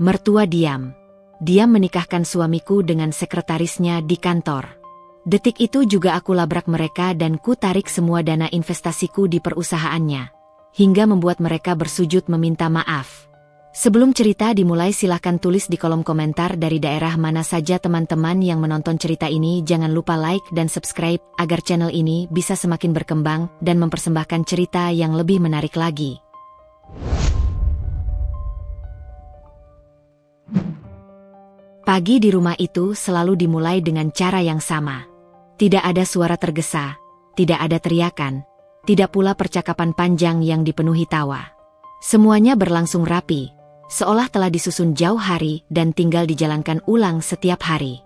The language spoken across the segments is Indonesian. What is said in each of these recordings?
Mertua diam. Dia menikahkan suamiku dengan sekretarisnya di kantor. Detik itu juga aku labrak mereka dan ku tarik semua dana investasiku di perusahaannya. Hingga membuat mereka bersujud meminta maaf. Sebelum cerita dimulai silahkan tulis di kolom komentar dari daerah mana saja teman-teman yang menonton cerita ini. Jangan lupa like dan subscribe agar channel ini bisa semakin berkembang dan mempersembahkan cerita yang lebih menarik lagi. Pagi di rumah itu selalu dimulai dengan cara yang sama. Tidak ada suara tergesa, tidak ada teriakan, tidak pula percakapan panjang yang dipenuhi tawa. Semuanya berlangsung rapi, seolah telah disusun jauh hari dan tinggal dijalankan ulang setiap hari.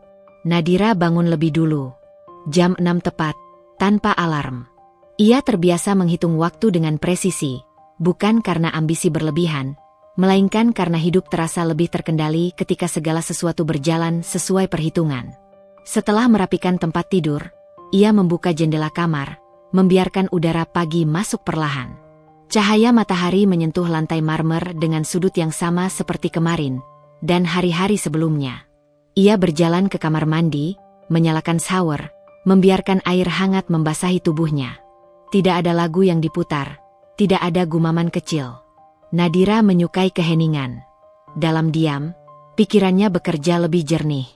Nadira bangun lebih dulu. Jam 6 tepat, tanpa alarm. Ia terbiasa menghitung waktu dengan presisi, bukan karena ambisi berlebihan, melainkan karena hidup terasa lebih terkendali ketika segala sesuatu berjalan sesuai perhitungan. Setelah merapikan tempat tidur, ia membuka jendela kamar, membiarkan udara pagi masuk perlahan. Cahaya matahari menyentuh lantai marmer dengan sudut yang sama seperti kemarin dan hari-hari sebelumnya. Ia berjalan ke kamar mandi, menyalakan shower, membiarkan air hangat membasahi tubuhnya. Tidak ada lagu yang diputar, tidak ada gumaman kecil. Nadira menyukai keheningan. Dalam diam, pikirannya bekerja lebih jernih.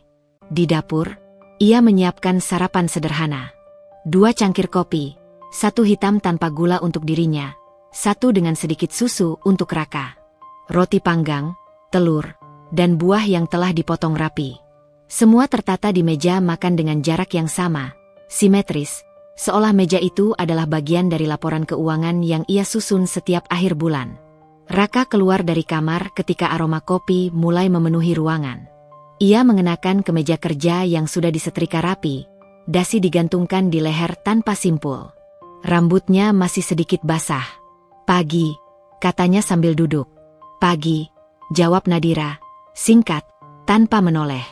Di dapur, ia menyiapkan sarapan sederhana. 2 cangkir kopi, 1 hitam tanpa gula untuk dirinya, 1 dengan sedikit susu untuk Raka. Roti panggang, telur, dan buah yang telah dipotong rapi. Semua tertata di meja makan dengan jarak yang sama, simetris, seolah meja itu adalah bagian dari laporan keuangan yang ia susun setiap akhir bulan. Raka keluar dari kamar ketika aroma kopi mulai memenuhi ruangan. Ia mengenakan kemeja kerja yang sudah disetrika rapi, dasi digantungkan di leher tanpa simpul. Rambutnya masih sedikit basah. "Pagi," katanya sambil duduk. "Pagi," jawab Nadira, singkat, tanpa menoleh.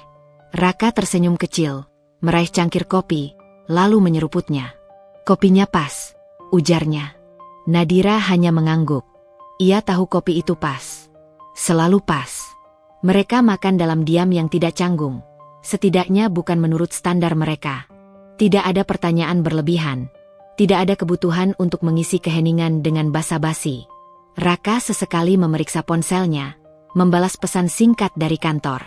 Raka tersenyum kecil, meraih cangkir kopi, lalu menyeruputnya. "Kopinya pas," ujarnya. Nadira hanya mengangguk. Ia tahu kopi itu pas. Selalu pas. Mereka makan dalam diam yang tidak canggung. Setidaknya bukan menurut standar mereka. Tidak ada pertanyaan berlebihan. Tidak ada kebutuhan untuk mengisi keheningan dengan basa-basi. Raka sesekali memeriksa ponselnya, membalas pesan singkat dari kantor.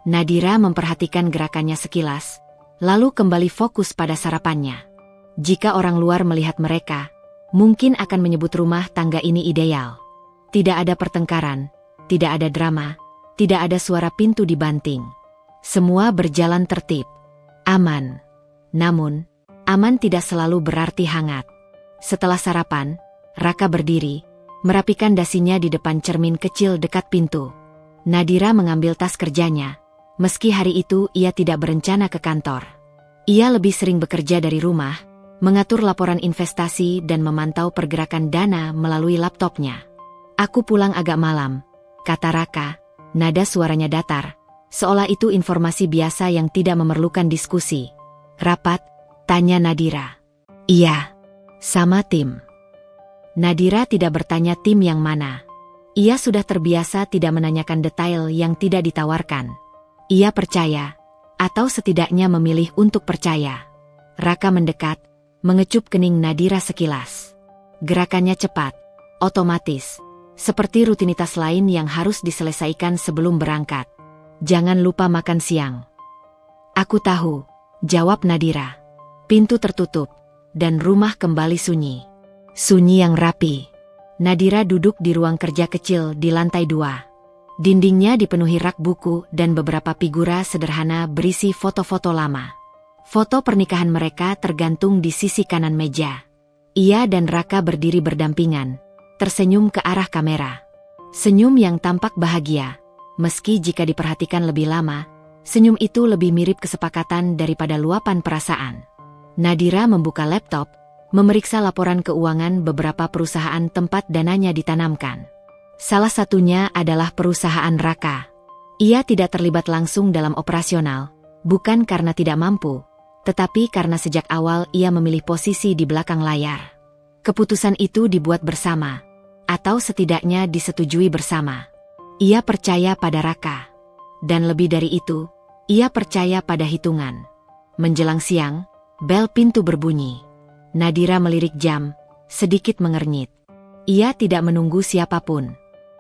Nadira memperhatikan gerakannya sekilas, lalu kembali fokus pada sarapannya. Jika orang luar melihat mereka, mungkin akan menyebut rumah tangga ini ideal. Tidak ada pertengkaran, tidak ada drama, tidak ada suara pintu dibanting. Semua berjalan tertib, aman. Namun, aman tidak selalu berarti hangat. Setelah sarapan, Raka berdiri, merapikan dasinya di depan cermin kecil dekat pintu. Nadira mengambil tas kerjanya. Meski hari itu ia tidak berencana ke kantor. Ia lebih sering bekerja dari rumah, mengatur laporan investasi dan memantau pergerakan dana melalui laptopnya. "Aku pulang agak malam," kata Raka, nada suaranya datar, seolah itu informasi biasa yang tidak memerlukan diskusi. "Rapat?" tanya Nadira. "Iya, sama tim." Nadira tidak bertanya tim yang mana. Ia sudah terbiasa tidak menanyakan detail yang tidak ditawarkan. Ia percaya, atau setidaknya memilih untuk percaya. Raka mendekat, mengecup kening Nadira sekilas. Gerakannya cepat, otomatis, seperti rutinitas lain yang harus diselesaikan sebelum berangkat. "Jangan lupa makan siang." "Aku tahu," jawab Nadira. Pintu tertutup, dan rumah kembali sunyi. Sunyi yang rapi. Nadira duduk di ruang kerja kecil di lantai 2. Dindingnya dipenuhi rak buku dan beberapa figura sederhana berisi foto-foto lama. Foto pernikahan mereka tergantung di sisi kanan meja. Ia dan Raka berdiri berdampingan, tersenyum ke arah kamera. Senyum yang tampak bahagia, meski jika diperhatikan lebih lama, senyum itu lebih mirip kesepakatan daripada luapan perasaan. Nadira membuka laptop, memeriksa laporan keuangan beberapa perusahaan tempat dananya ditanamkan. Salah satunya adalah perusahaan Raka. Ia tidak terlibat langsung dalam operasional, bukan karena tidak mampu, tetapi karena sejak awal ia memilih posisi di belakang layar. Keputusan itu dibuat bersama, atau setidaknya disetujui bersama. Ia percaya pada Raka. Dan lebih dari itu, ia percaya pada hitungan. Menjelang siang, bel pintu berbunyi. Nadira melirik jam, sedikit mengernyit. Ia tidak menunggu siapapun.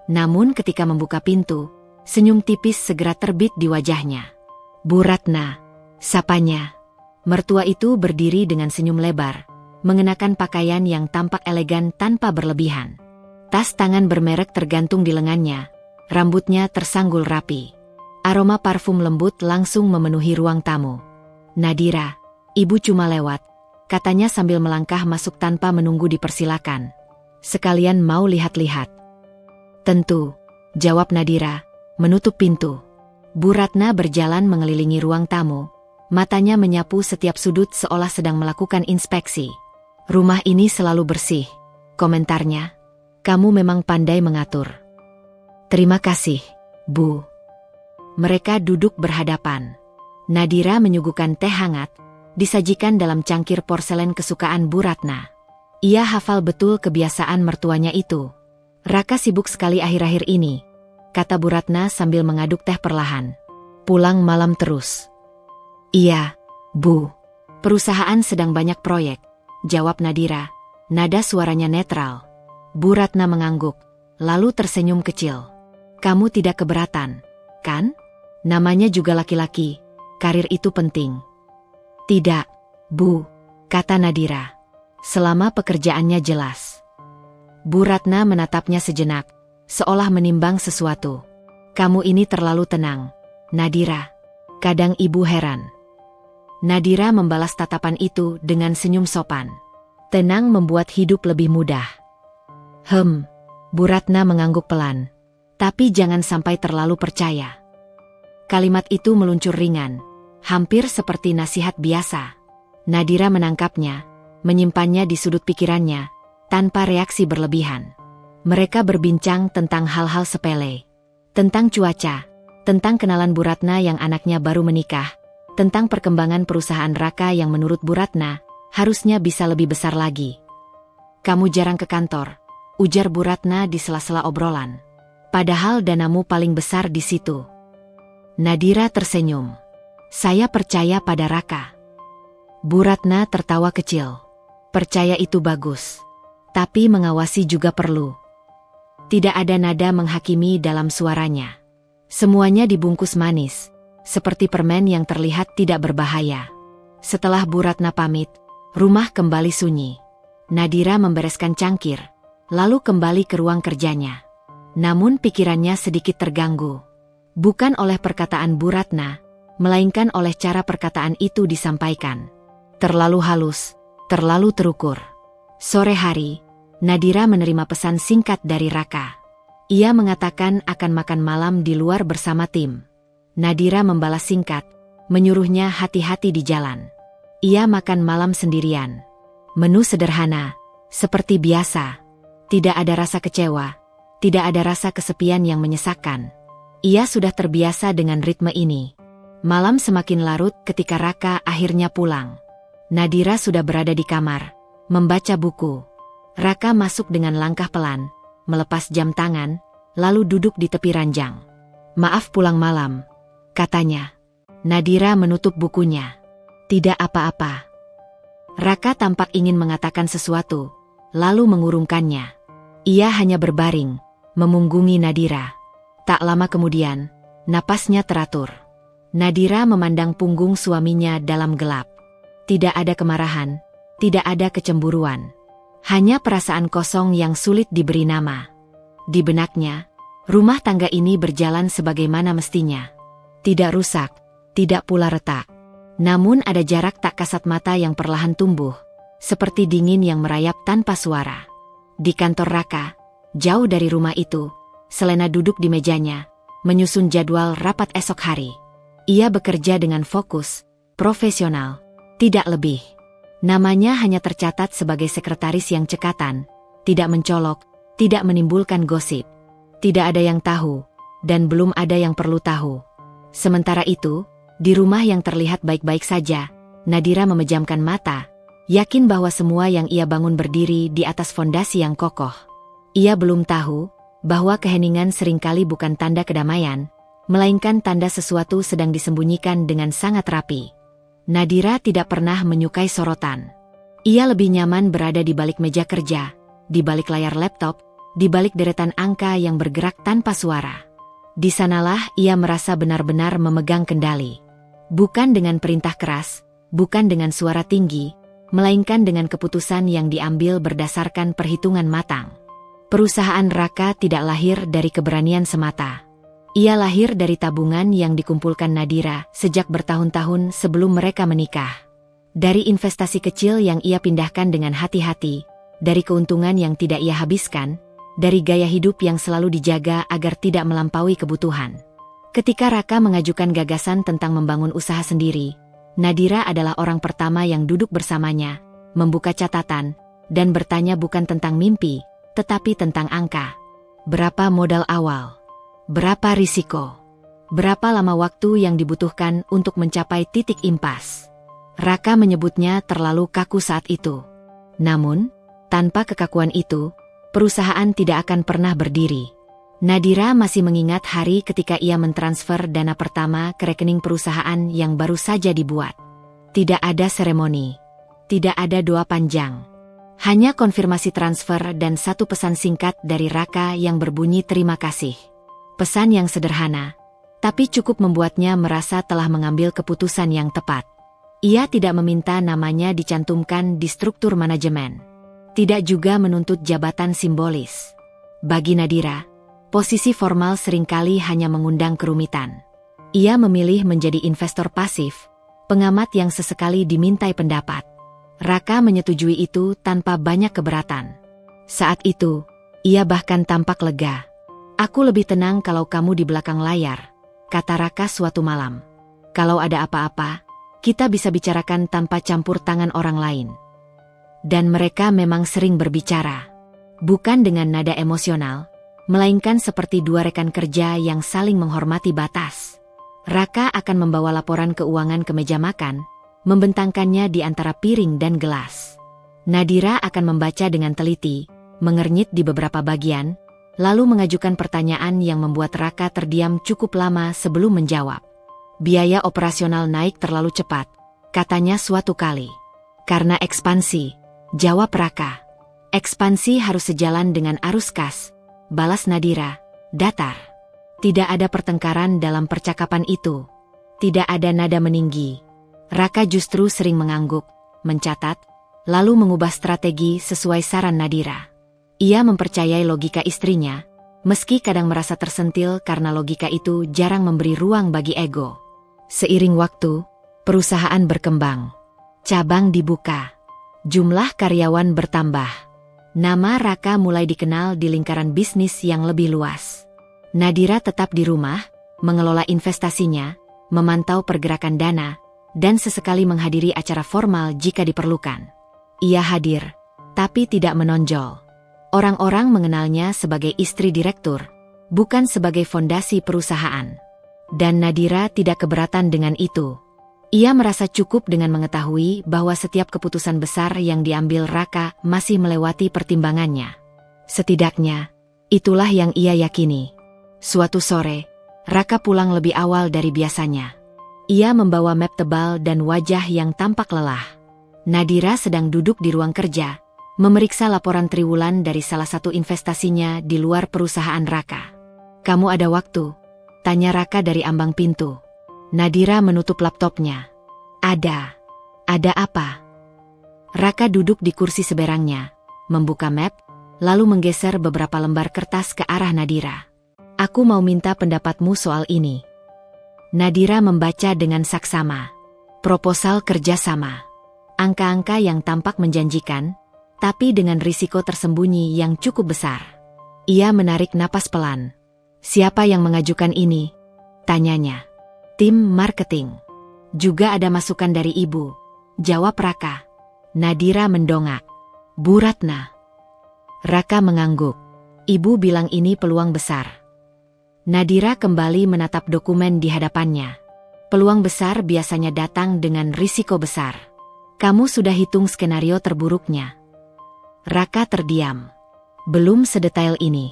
Namun ketika membuka pintu, senyum tipis segera terbit di wajahnya. "Bu Ratna," sapanya. Mertua itu berdiri dengan senyum lebar, mengenakan pakaian yang tampak elegan tanpa berlebihan. Tas tangan bermerek tergantung di lengannya, rambutnya tersanggul rapi. Aroma parfum lembut langsung memenuhi ruang tamu. "Nadira, ibu cuma lewat," katanya sambil melangkah masuk tanpa menunggu dipersilakan. "Sekalian mau lihat-lihat." "Tentu," jawab Nadira, menutup pintu. Bu Ratna berjalan mengelilingi ruang tamu, matanya menyapu setiap sudut seolah sedang melakukan inspeksi. "Rumah ini selalu bersih," komentarnya. "Kamu memang pandai mengatur." "Terima kasih, Bu." Mereka duduk berhadapan. Nadira menyuguhkan teh hangat, disajikan dalam cangkir porselen kesukaan Bu Ratna. Ia hafal betul kebiasaan mertuanya itu. "Raka sibuk sekali akhir-akhir ini," kata Bu Ratna sambil mengaduk teh perlahan. "Pulang malam terus." "Iya, Bu. Perusahaan sedang banyak proyek," jawab Nadira. Nada suaranya netral. Bu Ratna mengangguk, lalu tersenyum kecil. "Kamu tidak keberatan, kan? Namanya juga laki-laki, karir itu penting." "Tidak, Bu," kata Nadira. "Selama pekerjaannya jelas." Bu Ratna menatapnya sejenak, seolah menimbang sesuatu. "Kamu ini terlalu tenang, Nadira. Kadang ibu heran." Nadira membalas tatapan itu dengan senyum sopan. "Tenang membuat hidup lebih mudah." Bu Ratna mengangguk pelan. "Tapi jangan sampai terlalu percaya." Kalimat itu meluncur ringan, hampir seperti nasihat biasa. Nadira menangkapnya, menyimpannya di sudut pikirannya, tanpa reaksi berlebihan. Mereka berbincang tentang hal-hal sepele. Tentang cuaca, tentang kenalan Bu Ratna yang anaknya baru menikah, tentang perkembangan perusahaan Raka yang menurut Bu Ratna, harusnya bisa lebih besar lagi. "Kamu jarang ke kantor," ujar Bu Ratna di sela-sela obrolan. "Padahal danamu paling besar di situ." Nadira tersenyum. "Saya percaya pada Raka." Bu Ratna tertawa kecil. "Percaya itu bagus. Tapi mengawasi juga perlu." Tidak ada nada menghakimi dalam suaranya. Semuanya dibungkus manis, seperti permen yang terlihat tidak berbahaya. Setelah Bu Ratna pamit, rumah kembali sunyi. Nadira membereskan cangkir, lalu kembali ke ruang kerjanya. Namun pikirannya sedikit terganggu. Bukan oleh perkataan Bu Ratna, melainkan oleh cara perkataan itu disampaikan. Terlalu halus, terlalu terukur. Sore hari, Nadira menerima pesan singkat dari Raka. Ia mengatakan akan makan malam di luar bersama tim. Nadira membalas singkat, menyuruhnya hati-hati di jalan. Ia makan malam sendirian. Menu sederhana, seperti biasa. Tidak ada rasa kecewa, tidak ada rasa kesepian yang menyesakkan. Ia sudah terbiasa dengan ritme ini. Malam semakin larut ketika Raka akhirnya pulang. Nadira sudah berada di kamar, membaca buku. Raka masuk dengan langkah pelan, melepas jam tangan, lalu duduk di tepi ranjang. "Maaf pulang malam," katanya. Nadira menutup bukunya. "Tidak apa-apa." Raka tampak ingin mengatakan sesuatu, lalu mengurungkannya. Ia hanya berbaring, memunggungi Nadira. Tak lama kemudian, napasnya teratur. Nadira memandang punggung suaminya dalam gelap. Tidak ada kemarahan, tidak ada kecemburuan. Hanya perasaan kosong yang sulit diberi nama. Di benaknya, rumah tangga ini berjalan sebagaimana mestinya. Tidak rusak, tidak pula retak. Namun ada jarak tak kasat mata yang perlahan tumbuh, seperti dingin yang merayap tanpa suara. Di kantor Raka, jauh dari rumah itu, Selena duduk di mejanya, menyusun jadwal rapat esok hari. Ia bekerja dengan fokus, profesional, tidak lebih. Namanya hanya tercatat sebagai sekretaris yang cekatan, tidak mencolok, tidak menimbulkan gosip. Tidak ada yang tahu, dan belum ada yang perlu tahu. Sementara itu, di rumah yang terlihat baik-baik saja, Nadira memejamkan mata, yakin bahwa semua yang ia bangun berdiri di atas fondasi yang kokoh. Ia belum tahu bahwa keheningan seringkali bukan tanda kedamaian, melainkan tanda sesuatu sedang disembunyikan dengan sangat rapi. Nadira tidak pernah menyukai sorotan. Ia lebih nyaman berada di balik meja kerja, di balik layar laptop, di balik deretan angka yang bergerak tanpa suara. Di sanalah ia merasa benar-benar memegang kendali. Bukan dengan perintah keras, bukan dengan suara tinggi, melainkan dengan keputusan yang diambil berdasarkan perhitungan matang. Perusahaan Raka tidak lahir dari keberanian semata. Ia lahir dari tabungan yang dikumpulkan Nadira sejak bertahun-tahun sebelum mereka menikah. Dari investasi kecil yang ia pindahkan dengan hati-hati, dari keuntungan yang tidak ia habiskan, dari gaya hidup yang selalu dijaga agar tidak melampaui kebutuhan. Ketika Raka mengajukan gagasan tentang membangun usaha sendiri, Nadira adalah orang pertama yang duduk bersamanya, membuka catatan, dan bertanya bukan tentang mimpi, tetapi tentang angka. Berapa modal awal? Berapa risiko? Berapa lama waktu yang dibutuhkan untuk mencapai titik impas? Raka menyebutnya terlalu kaku saat itu. Namun, tanpa kekakuan itu, perusahaan tidak akan pernah berdiri. Nadira masih mengingat hari ketika ia mentransfer dana pertama ke rekening perusahaan yang baru saja dibuat. Tidak ada seremoni. Tidak ada doa panjang. Hanya konfirmasi transfer dan satu pesan singkat dari Raka yang berbunyi terima kasih. Pesan yang sederhana, tapi cukup membuatnya merasa telah mengambil keputusan yang tepat. Ia tidak meminta namanya dicantumkan di struktur manajemen. Tidak juga menuntut jabatan simbolis. Bagi Nadira, posisi formal seringkali hanya mengundang kerumitan. Ia memilih menjadi investor pasif, pengamat yang sesekali dimintai pendapat. Raka menyetujui itu tanpa banyak keberatan. Saat itu, ia bahkan tampak lega. Aku lebih tenang kalau kamu di belakang layar, kata Raka suatu malam. Kalau ada apa-apa, kita bisa bicarakan tanpa campur tangan orang lain. Dan mereka memang sering berbicara. Bukan dengan nada emosional, melainkan seperti dua rekan kerja yang saling menghormati batas. Raka akan membawa laporan keuangan ke meja makan, membentangkannya di antara piring dan gelas. Nadira akan membaca dengan teliti, mengernyit di beberapa bagian, lalu mengajukan pertanyaan yang membuat Raka terdiam cukup lama sebelum menjawab. Biaya operasional naik terlalu cepat, katanya suatu kali. Karena ekspansi, jawab Raka. Ekspansi harus sejalan dengan arus kas, balas Nadira, datar. Tidak ada pertengkaran dalam percakapan itu. Tidak ada nada meninggi. Raka justru sering mengangguk, mencatat, lalu mengubah strategi sesuai saran Nadira. Ia mempercayai logika istrinya, meski kadang merasa tersentil karena logika itu jarang memberi ruang bagi ego. Seiring waktu, perusahaan berkembang. Cabang dibuka. Jumlah karyawan bertambah. Nama Raka mulai dikenal di lingkaran bisnis yang lebih luas. Nadira tetap di rumah, mengelola investasinya, memantau pergerakan dana, dan sesekali menghadiri acara formal jika diperlukan. Ia hadir, tapi tidak menonjol. Orang-orang mengenalnya sebagai istri direktur, bukan sebagai fondasi perusahaan. Dan Nadira tidak keberatan dengan itu. Ia merasa cukup dengan mengetahui bahwa setiap keputusan besar yang diambil Raka masih melewati pertimbangannya. Setidaknya, itulah yang ia yakini. Suatu sore, Raka pulang lebih awal dari biasanya. Ia membawa map tebal dan wajah yang tampak lelah. Nadira sedang duduk di ruang kerja, memeriksa laporan triwulan dari salah satu investasinya di luar perusahaan Raka. Kamu ada waktu? Tanya Raka dari ambang pintu. Nadira menutup laptopnya. Ada. Ada apa? Raka duduk di kursi seberangnya, membuka map, lalu menggeser beberapa lembar kertas ke arah Nadira. Aku mau minta pendapatmu soal ini. Nadira membaca dengan saksama. Proposal kerjasama. Angka-angka yang tampak menjanjikan, tapi dengan risiko tersembunyi yang cukup besar. Ia menarik napas pelan. Siapa yang mengajukan ini? Tanyanya. Tim marketing. Juga ada masukan dari ibu. Jawab Raka. Nadira mendongak. Bu Ratna. Raka mengangguk. Ibu bilang ini peluang besar. Nadira kembali menatap dokumen di hadapannya. Peluang besar biasanya datang dengan risiko besar. Kamu sudah hitung skenario terburuknya? Raka terdiam. Belum sedetail ini.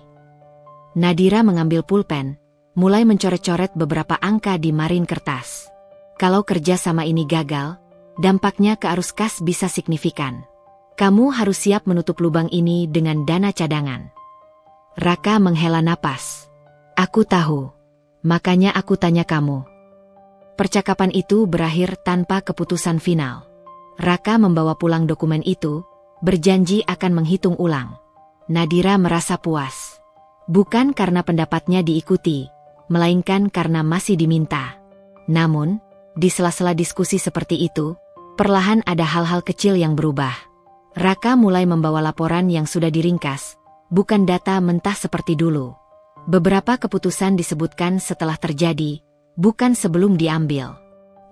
Nadira mengambil pulpen, mulai mencoret-coret beberapa angka di marin kertas. Kalau kerja sama ini gagal, dampaknya ke arus kas bisa signifikan. Kamu harus siap menutup lubang ini dengan dana cadangan. Raka menghela napas. Aku tahu. Makanya aku tanya kamu. Percakapan itu berakhir tanpa keputusan final. Raka membawa pulang dokumen itu, berjanji akan menghitung ulang. Nadira merasa puas. Bukan karena pendapatnya diikuti, melainkan karena masih diminta. Namun, di sela-sela diskusi seperti itu, perlahan ada hal-hal kecil yang berubah. Raka mulai membawa laporan yang sudah diringkas, bukan data mentah seperti dulu. Beberapa keputusan disebutkan setelah terjadi, bukan sebelum diambil.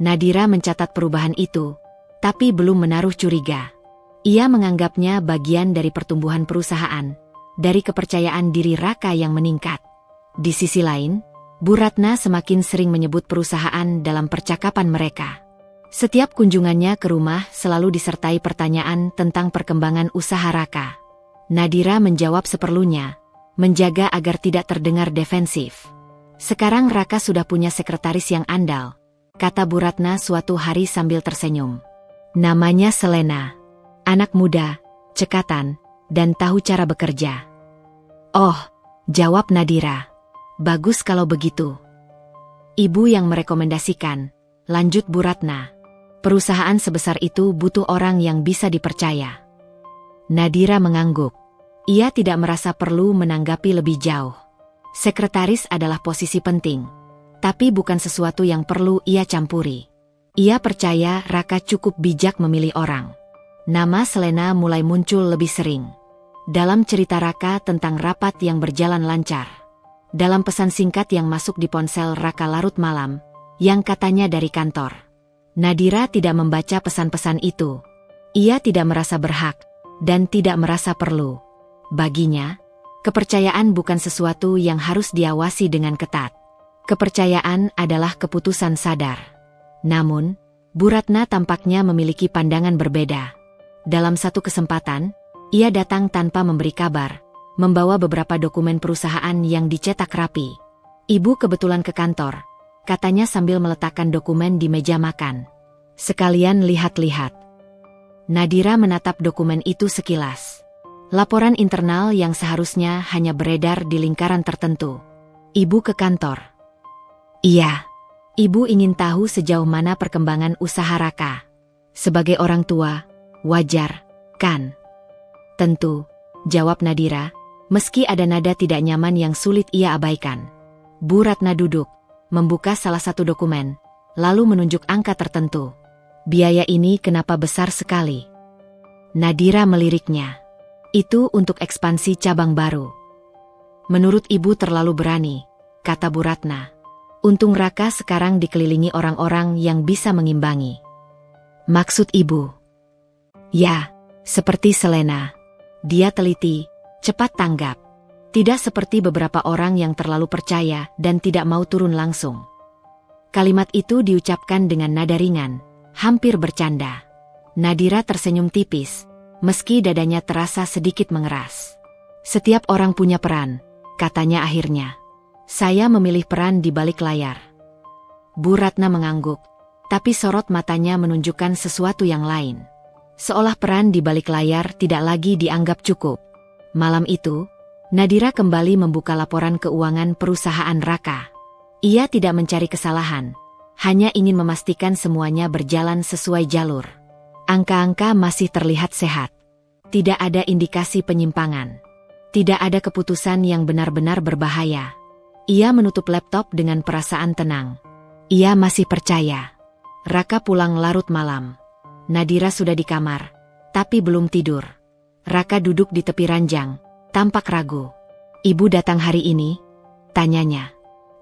Nadira mencatat perubahan itu, tapi belum menaruh curiga. Ia menganggapnya bagian dari pertumbuhan perusahaan, dari kepercayaan diri Raka yang meningkat. Di sisi lain, Bu Ratna semakin sering menyebut perusahaan dalam percakapan mereka. Setiap kunjungannya ke rumah selalu disertai pertanyaan tentang perkembangan usaha Raka. Nadira menjawab seperlunya, menjaga agar tidak terdengar defensif. Sekarang Raka sudah punya sekretaris yang andal, kata Bu Ratna suatu hari sambil tersenyum. Namanya Selena. Anak muda, cekatan, dan tahu cara bekerja. Oh, jawab Nadira. Bagus kalau begitu. Ibu yang merekomendasikan, lanjut Bu Ratna. Perusahaan sebesar itu butuh orang yang bisa dipercaya. Nadira mengangguk. Ia tidak merasa perlu menanggapi lebih jauh. Sekretaris adalah posisi penting, tapi bukan sesuatu yang perlu ia campuri. Ia percaya Raka cukup bijak memilih orang. Nama Selena mulai muncul lebih sering. Dalam cerita Raka tentang rapat yang berjalan lancar. Dalam pesan singkat yang masuk di ponsel Raka larut malam, yang katanya dari kantor. Nadira tidak membaca pesan-pesan itu. Ia tidak merasa berhak, dan tidak merasa perlu. Baginya, kepercayaan bukan sesuatu yang harus diawasi dengan ketat. Kepercayaan adalah keputusan sadar. Namun, Bu Ratna tampaknya memiliki pandangan berbeda. Dalam satu kesempatan, ia datang tanpa memberi kabar, membawa beberapa dokumen perusahaan yang dicetak rapi. Ibu kebetulan ke kantor, katanya sambil meletakkan dokumen di meja makan. Sekalian lihat-lihat. Nadira menatap dokumen itu sekilas. Laporan internal yang seharusnya hanya beredar di lingkaran tertentu. Ibu ke kantor. Iya. Ibu ingin tahu sejauh mana perkembangan usaha Raka. Sebagai orang tua, wajar, kan? Tentu, jawab Nadira, meski ada nada tidak nyaman yang sulit ia abaikan. Bu Ratna duduk, membuka salah satu dokumen, lalu menunjuk angka tertentu. Biaya ini kenapa besar sekali? Nadira meliriknya. Itu untuk ekspansi cabang baru. Menurut ibu terlalu berani, kata Bu Ratna. Untung Raka sekarang dikelilingi orang-orang yang bisa mengimbangi. Maksud ibu? Ya, seperti Selena. Dia teliti, cepat tanggap. Tidak seperti beberapa orang yang terlalu percaya dan tidak mau turun langsung. Kalimat itu diucapkan dengan nada ringan, hampir bercanda. Nadira tersenyum tipis, meski dadanya terasa sedikit mengeras. Setiap orang punya peran, katanya akhirnya. Saya memilih peran di balik layar. Bu Ratna mengangguk, tapi sorot matanya menunjukkan sesuatu yang lain. Seolah peran di balik layar tidak lagi dianggap cukup. Malam itu, Nadira kembali membuka laporan keuangan perusahaan Raka. Ia tidak mencari kesalahan, hanya ingin memastikan semuanya berjalan sesuai jalur. Angka-angka masih terlihat sehat. Tidak ada indikasi penyimpangan. Tidak ada keputusan yang benar-benar berbahaya. Ia menutup laptop dengan perasaan tenang. Ia masih percaya. Raka pulang larut malam. Nadira sudah di kamar, tapi belum tidur. Raka duduk di tepi ranjang, tampak ragu. Ibu datang hari ini? Tanyanya.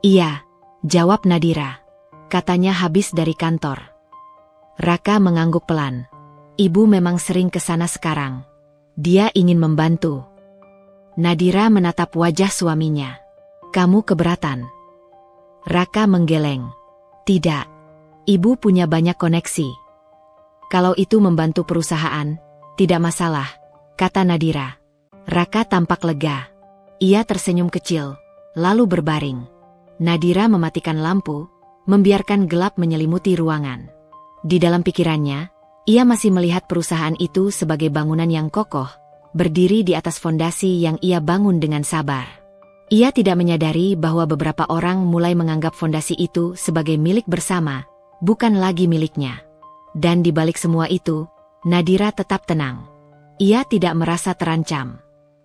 Iya, jawab Nadira. Katanya habis dari kantor. Raka mengangguk pelan. Ibu memang sering ke sana sekarang. Dia ingin membantu. Nadira menatap wajah suaminya. Kamu keberatan? Raka menggeleng. Tidak. Ibu punya banyak koneksi. Kalau itu membantu perusahaan, tidak masalah, kata Nadira. Raka tampak lega. Ia tersenyum kecil, lalu berbaring. Nadira mematikan lampu, membiarkan gelap menyelimuti ruangan. Di dalam pikirannya, ia masih melihat perusahaan itu sebagai bangunan yang kokoh, berdiri di atas fondasi yang ia bangun dengan sabar. Ia tidak menyadari bahwa beberapa orang mulai menganggap fondasi itu sebagai milik bersama, bukan lagi miliknya. Dan di balik semua itu, Nadira tetap tenang. Ia tidak merasa terancam.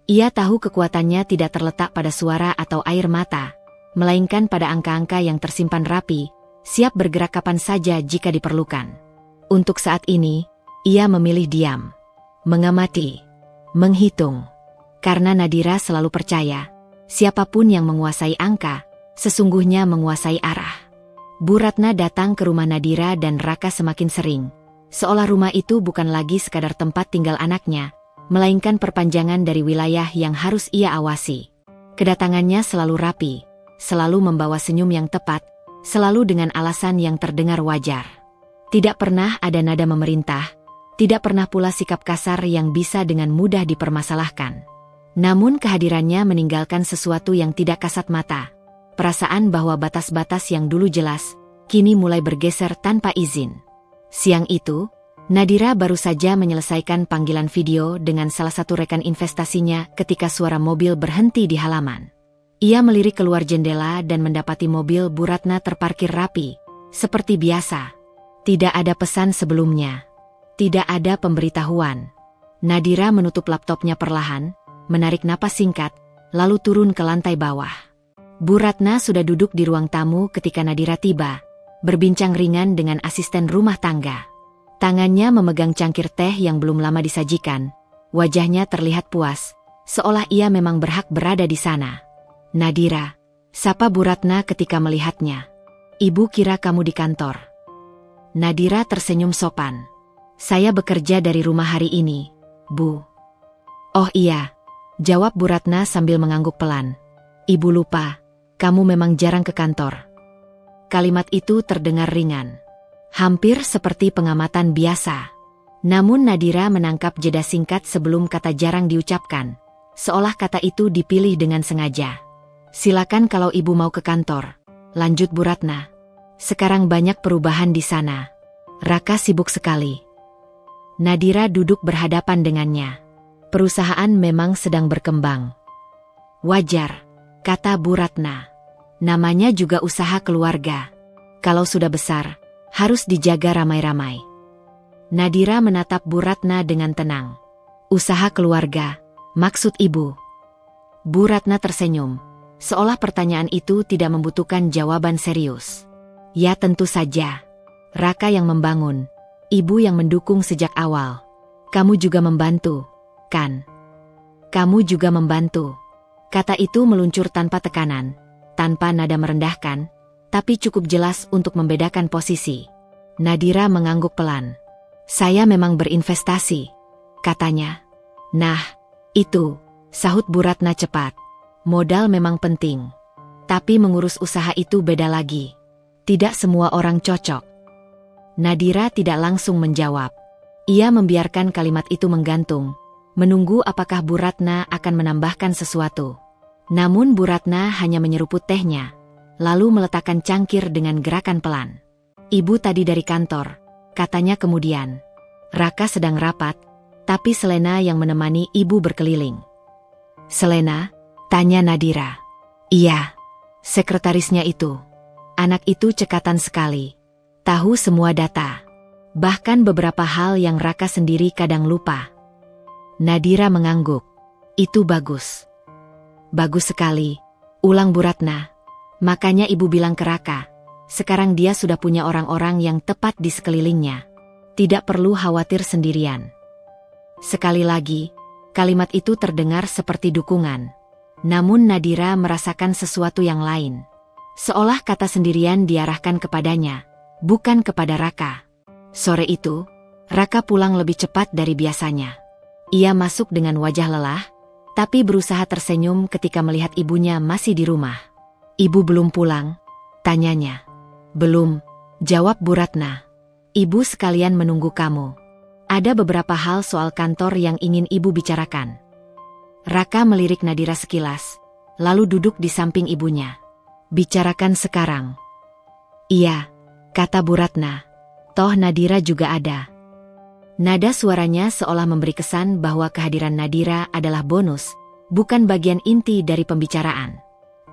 Ia tahu kekuatannya tidak terletak pada suara atau air mata, melainkan pada angka-angka yang tersimpan rapi, siap bergerak kapan saja jika diperlukan. Untuk saat ini, ia memilih diam, mengamati, menghitung. Karena Nadira selalu percaya, siapapun yang menguasai angka, sesungguhnya menguasai arah. Bu Ratna datang ke rumah Nadira dan Raka semakin sering, seolah rumah itu bukan lagi sekadar tempat tinggal anaknya, melainkan perpanjangan dari wilayah yang harus ia awasi. Kedatangannya selalu rapi, selalu membawa senyum yang tepat, selalu dengan alasan yang terdengar wajar. Tidak pernah ada nada memerintah, tidak pernah pula sikap kasar yang bisa dengan mudah dipermasalahkan. Namun kehadirannya meninggalkan sesuatu yang tidak kasat mata. Perasaan bahwa batas-batas yang dulu jelas, kini mulai bergeser tanpa izin. Siang itu, Nadira baru saja menyelesaikan panggilan video dengan salah satu rekan investasinya ketika suara mobil berhenti di halaman. Ia melirik keluar jendela dan mendapati mobil Bu Ratna terparkir rapi, seperti biasa. Tidak ada pesan sebelumnya. Tidak ada pemberitahuan. Nadira menutup laptopnya perlahan, menarik napas singkat, lalu turun ke lantai bawah. Bu Ratna sudah duduk di ruang tamu ketika Nadira tiba, berbincang ringan dengan asisten rumah tangga. Tangannya memegang cangkir teh yang belum lama disajikan, wajahnya terlihat puas, seolah ia memang berhak berada di sana. "Nadira," sapa Bu Ratna ketika melihatnya. "Ibu kira kamu di kantor." Nadira tersenyum sopan. "Saya bekerja dari rumah hari ini, Bu." "Oh iya," jawab Bu Ratna sambil mengangguk pelan. "Ibu lupa, kamu memang jarang ke kantor." Kalimat itu terdengar ringan, hampir seperti pengamatan biasa. Namun Nadira menangkap jeda singkat sebelum kata jarang diucapkan, seolah kata itu dipilih dengan sengaja. "Silakan kalau ibu mau ke kantor," lanjut Bu Ratna. "Sekarang banyak perubahan di sana. Raka sibuk sekali." Nadira duduk berhadapan dengannya. "Perusahaan memang sedang berkembang." "Wajar," kata Bu Ratna. "Namanya juga usaha keluarga. Kalau sudah besar, harus dijaga ramai-ramai." Nadira menatap Bu Ratna dengan tenang. "Usaha keluarga, maksud ibu?" Bu Ratna tersenyum, seolah pertanyaan itu tidak membutuhkan jawaban serius. "Ya tentu saja. Raka yang membangun, ibu yang mendukung sejak awal. Kamu juga membantu, kan?" "Kamu juga membantu." Kata itu meluncur tanpa tekanan, tanpa nada merendahkan, tapi cukup jelas untuk membedakan posisi. Nadira mengangguk pelan. "Saya memang berinvestasi," katanya. "Nah, itu," sahut Bu Ratna cepat. "Modal memang penting. Tapi mengurus usaha itu beda lagi. Tidak semua orang cocok." Nadira tidak langsung menjawab. Ia membiarkan kalimat itu menggantung, menunggu apakah Bu Ratna akan menambahkan sesuatu. Namun Bu Ratna hanya menyeruput tehnya, lalu meletakkan cangkir dengan gerakan pelan. "Ibu tadi dari kantor," katanya kemudian. "Raka sedang rapat, tapi Selena yang menemani ibu berkeliling." "Selena?" tanya Nadira. "Iya, sekretarisnya itu. Anak itu cekatan sekali. Tahu semua data. Bahkan beberapa hal yang Raka sendiri kadang lupa." Nadira mengangguk. "Itu bagus." "Bagus sekali," ulang Bu Ratna. "Makanya ibu bilang ke Raka, sekarang dia sudah punya orang-orang yang tepat di sekelilingnya. Tidak perlu khawatir sendirian." Sekali lagi, kalimat itu terdengar seperti dukungan. Namun Nadira merasakan sesuatu yang lain. Seolah kata sendirian diarahkan kepadanya, bukan kepada Raka. Sore itu, Raka pulang lebih cepat dari biasanya. Ia masuk dengan wajah lelah, tapi berusaha tersenyum ketika melihat ibunya masih di rumah. "Ibu belum pulang?" tanyanya. "Belum," jawab Bu Ratna. "Ibu sekalian menunggu kamu. Ada beberapa hal soal kantor yang ingin ibu bicarakan." Raka melirik Nadira sekilas, lalu duduk di samping ibunya. "Bicarakan sekarang." "Iya," kata Bu Ratna. "Toh Nadira juga ada." Nada suaranya seolah memberi kesan bahwa kehadiran Nadira adalah bonus, bukan bagian inti dari pembicaraan.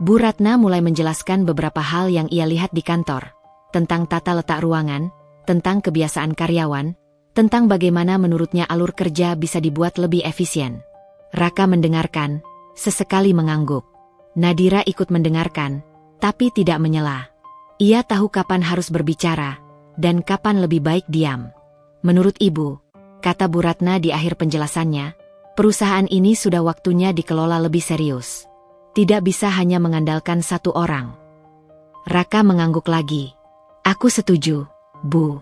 Bu Ratna mulai menjelaskan beberapa hal yang ia lihat di kantor, tentang tata letak ruangan, tentang kebiasaan karyawan, tentang bagaimana menurutnya alur kerja bisa dibuat lebih efisien. Raka mendengarkan, sesekali mengangguk. Nadira ikut mendengarkan, tapi tidak menyela. Ia tahu kapan harus berbicara, dan kapan lebih baik diam. "Menurut Ibu," kata Bu Ratna di akhir penjelasannya, "perusahaan ini sudah waktunya dikelola lebih serius. Tidak bisa hanya mengandalkan satu orang." Raka mengangguk lagi. "Aku setuju, Bu.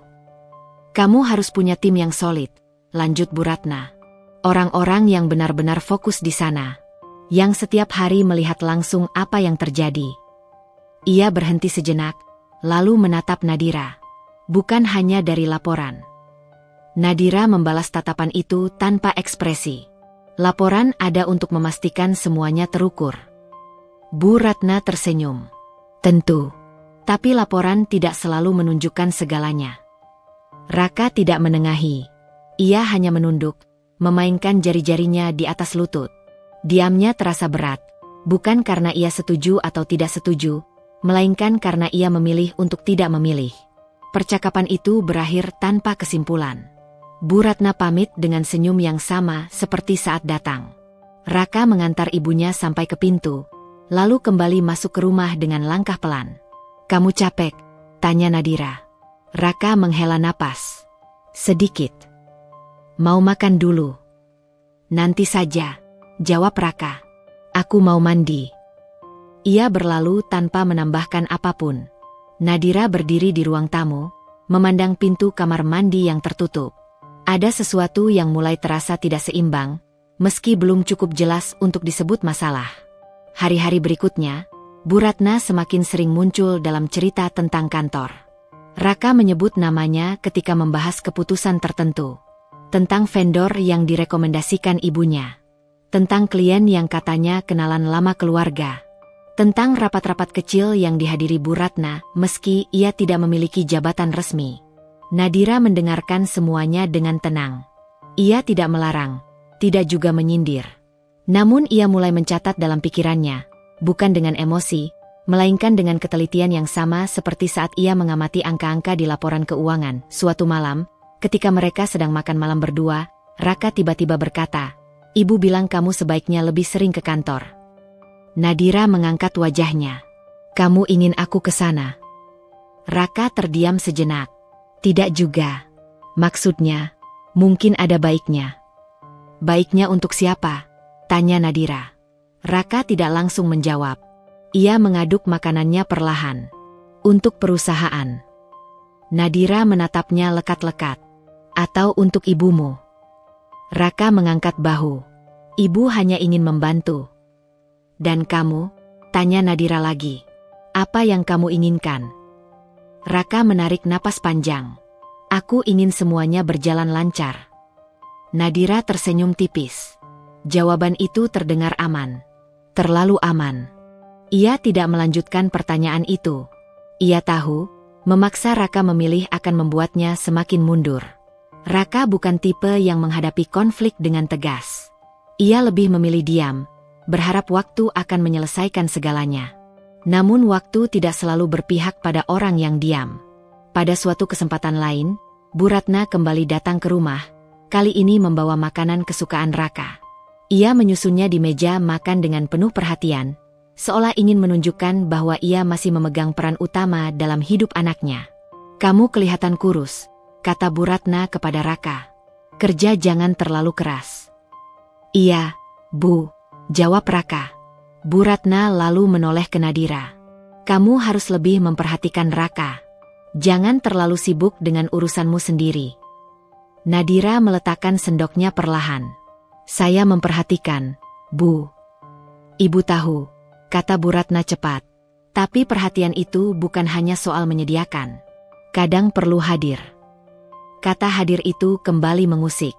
Kamu harus punya tim yang solid," lanjut Bu Ratna. "Orang-orang yang benar-benar fokus di sana, yang setiap hari melihat langsung apa yang terjadi." Ia berhenti sejenak, lalu menatap Nadira. Bukan hanya dari laporan. Nadira membalas tatapan itu tanpa ekspresi. Laporan ada untuk memastikan semuanya terukur. Bu Ratna tersenyum. "Tentu. Tapi laporan tidak selalu menunjukkan segalanya." Raka tidak menengahi. Ia hanya menunduk, memainkan jari-jarinya di atas lutut. Diamnya terasa berat, bukan karena ia setuju atau tidak setuju, melainkan karena ia memilih untuk tidak memilih. Percakapan itu berakhir tanpa kesimpulan. Bu Ratna pamit dengan senyum yang sama seperti saat datang. Raka mengantar ibunya sampai ke pintu, lalu kembali masuk ke rumah dengan langkah pelan. "Kamu capek?" tanya Nadira. Raka menghela napas. "Sedikit." "Mau makan dulu?" "Nanti saja," jawab Raka. "Aku mau mandi." Ia berlalu tanpa menambahkan apapun. Nadira berdiri di ruang tamu, memandang pintu kamar mandi yang tertutup. Ada sesuatu yang mulai terasa tidak seimbang, meski belum cukup jelas untuk disebut masalah. Hari-hari berikutnya, Bu Ratna semakin sering muncul dalam cerita tentang kantor. Raka menyebut namanya ketika membahas keputusan tertentu. Tentang vendor yang direkomendasikan ibunya. Tentang klien yang katanya kenalan lama keluarga. Tentang rapat-rapat kecil yang dihadiri Bu Ratna meski ia tidak memiliki jabatan resmi. Nadira mendengarkan semuanya dengan tenang. Ia tidak melarang, tidak juga menyindir. Namun ia mulai mencatat dalam pikirannya, bukan dengan emosi, melainkan dengan ketelitian yang sama seperti saat ia mengamati angka-angka di laporan keuangan. Suatu malam, ketika mereka sedang makan malam berdua, Raka tiba-tiba berkata, "Ibu bilang kamu sebaiknya lebih sering ke kantor." Nadira mengangkat wajahnya. "Kamu ingin aku ke sana?" Raka terdiam sejenak. "Tidak juga. Maksudnya, mungkin ada baiknya." "Baiknya untuk siapa?" tanya Nadira. Raka tidak langsung menjawab. Ia mengaduk makanannya perlahan. "Untuk perusahaan." Nadira menatapnya lekat-lekat. "Atau untuk ibumu?" Raka mengangkat bahu. "Ibu hanya ingin membantu." "Dan kamu?" tanya Nadira lagi. "Apa yang kamu inginkan?" Raka menarik napas panjang. "Aku ingin semuanya berjalan lancar." Nadira tersenyum tipis. Jawaban itu terdengar aman. Terlalu aman. Ia tidak melanjutkan pertanyaan itu. Ia tahu, memaksa Raka memilih akan membuatnya semakin mundur. Raka bukan tipe yang menghadapi konflik dengan tegas. Ia lebih memilih diam, berharap waktu akan menyelesaikan segalanya. Namun waktu tidak selalu berpihak pada orang yang diam. Pada suatu kesempatan lain, Bu Ratna kembali datang ke rumah, kali ini membawa makanan kesukaan Raka. Ia menyusunnya di meja makan dengan penuh perhatian, seolah ingin menunjukkan bahwa ia masih memegang peran utama dalam hidup anaknya. "Kamu kelihatan kurus," kata Bu Ratna kepada Raka. "Kerja jangan terlalu keras." "Iya, Bu," jawab Raka. Bu Ratna lalu menoleh ke Nadira. "Kamu harus lebih memperhatikan Raka. Jangan terlalu sibuk dengan urusanmu sendiri." Nadira meletakkan sendoknya perlahan. "Saya memperhatikan, Bu." "Ibu tahu," kata Bu Ratna cepat. "Tapi perhatian itu bukan hanya soal menyediakan. Kadang perlu hadir." Kata hadir itu kembali mengusik.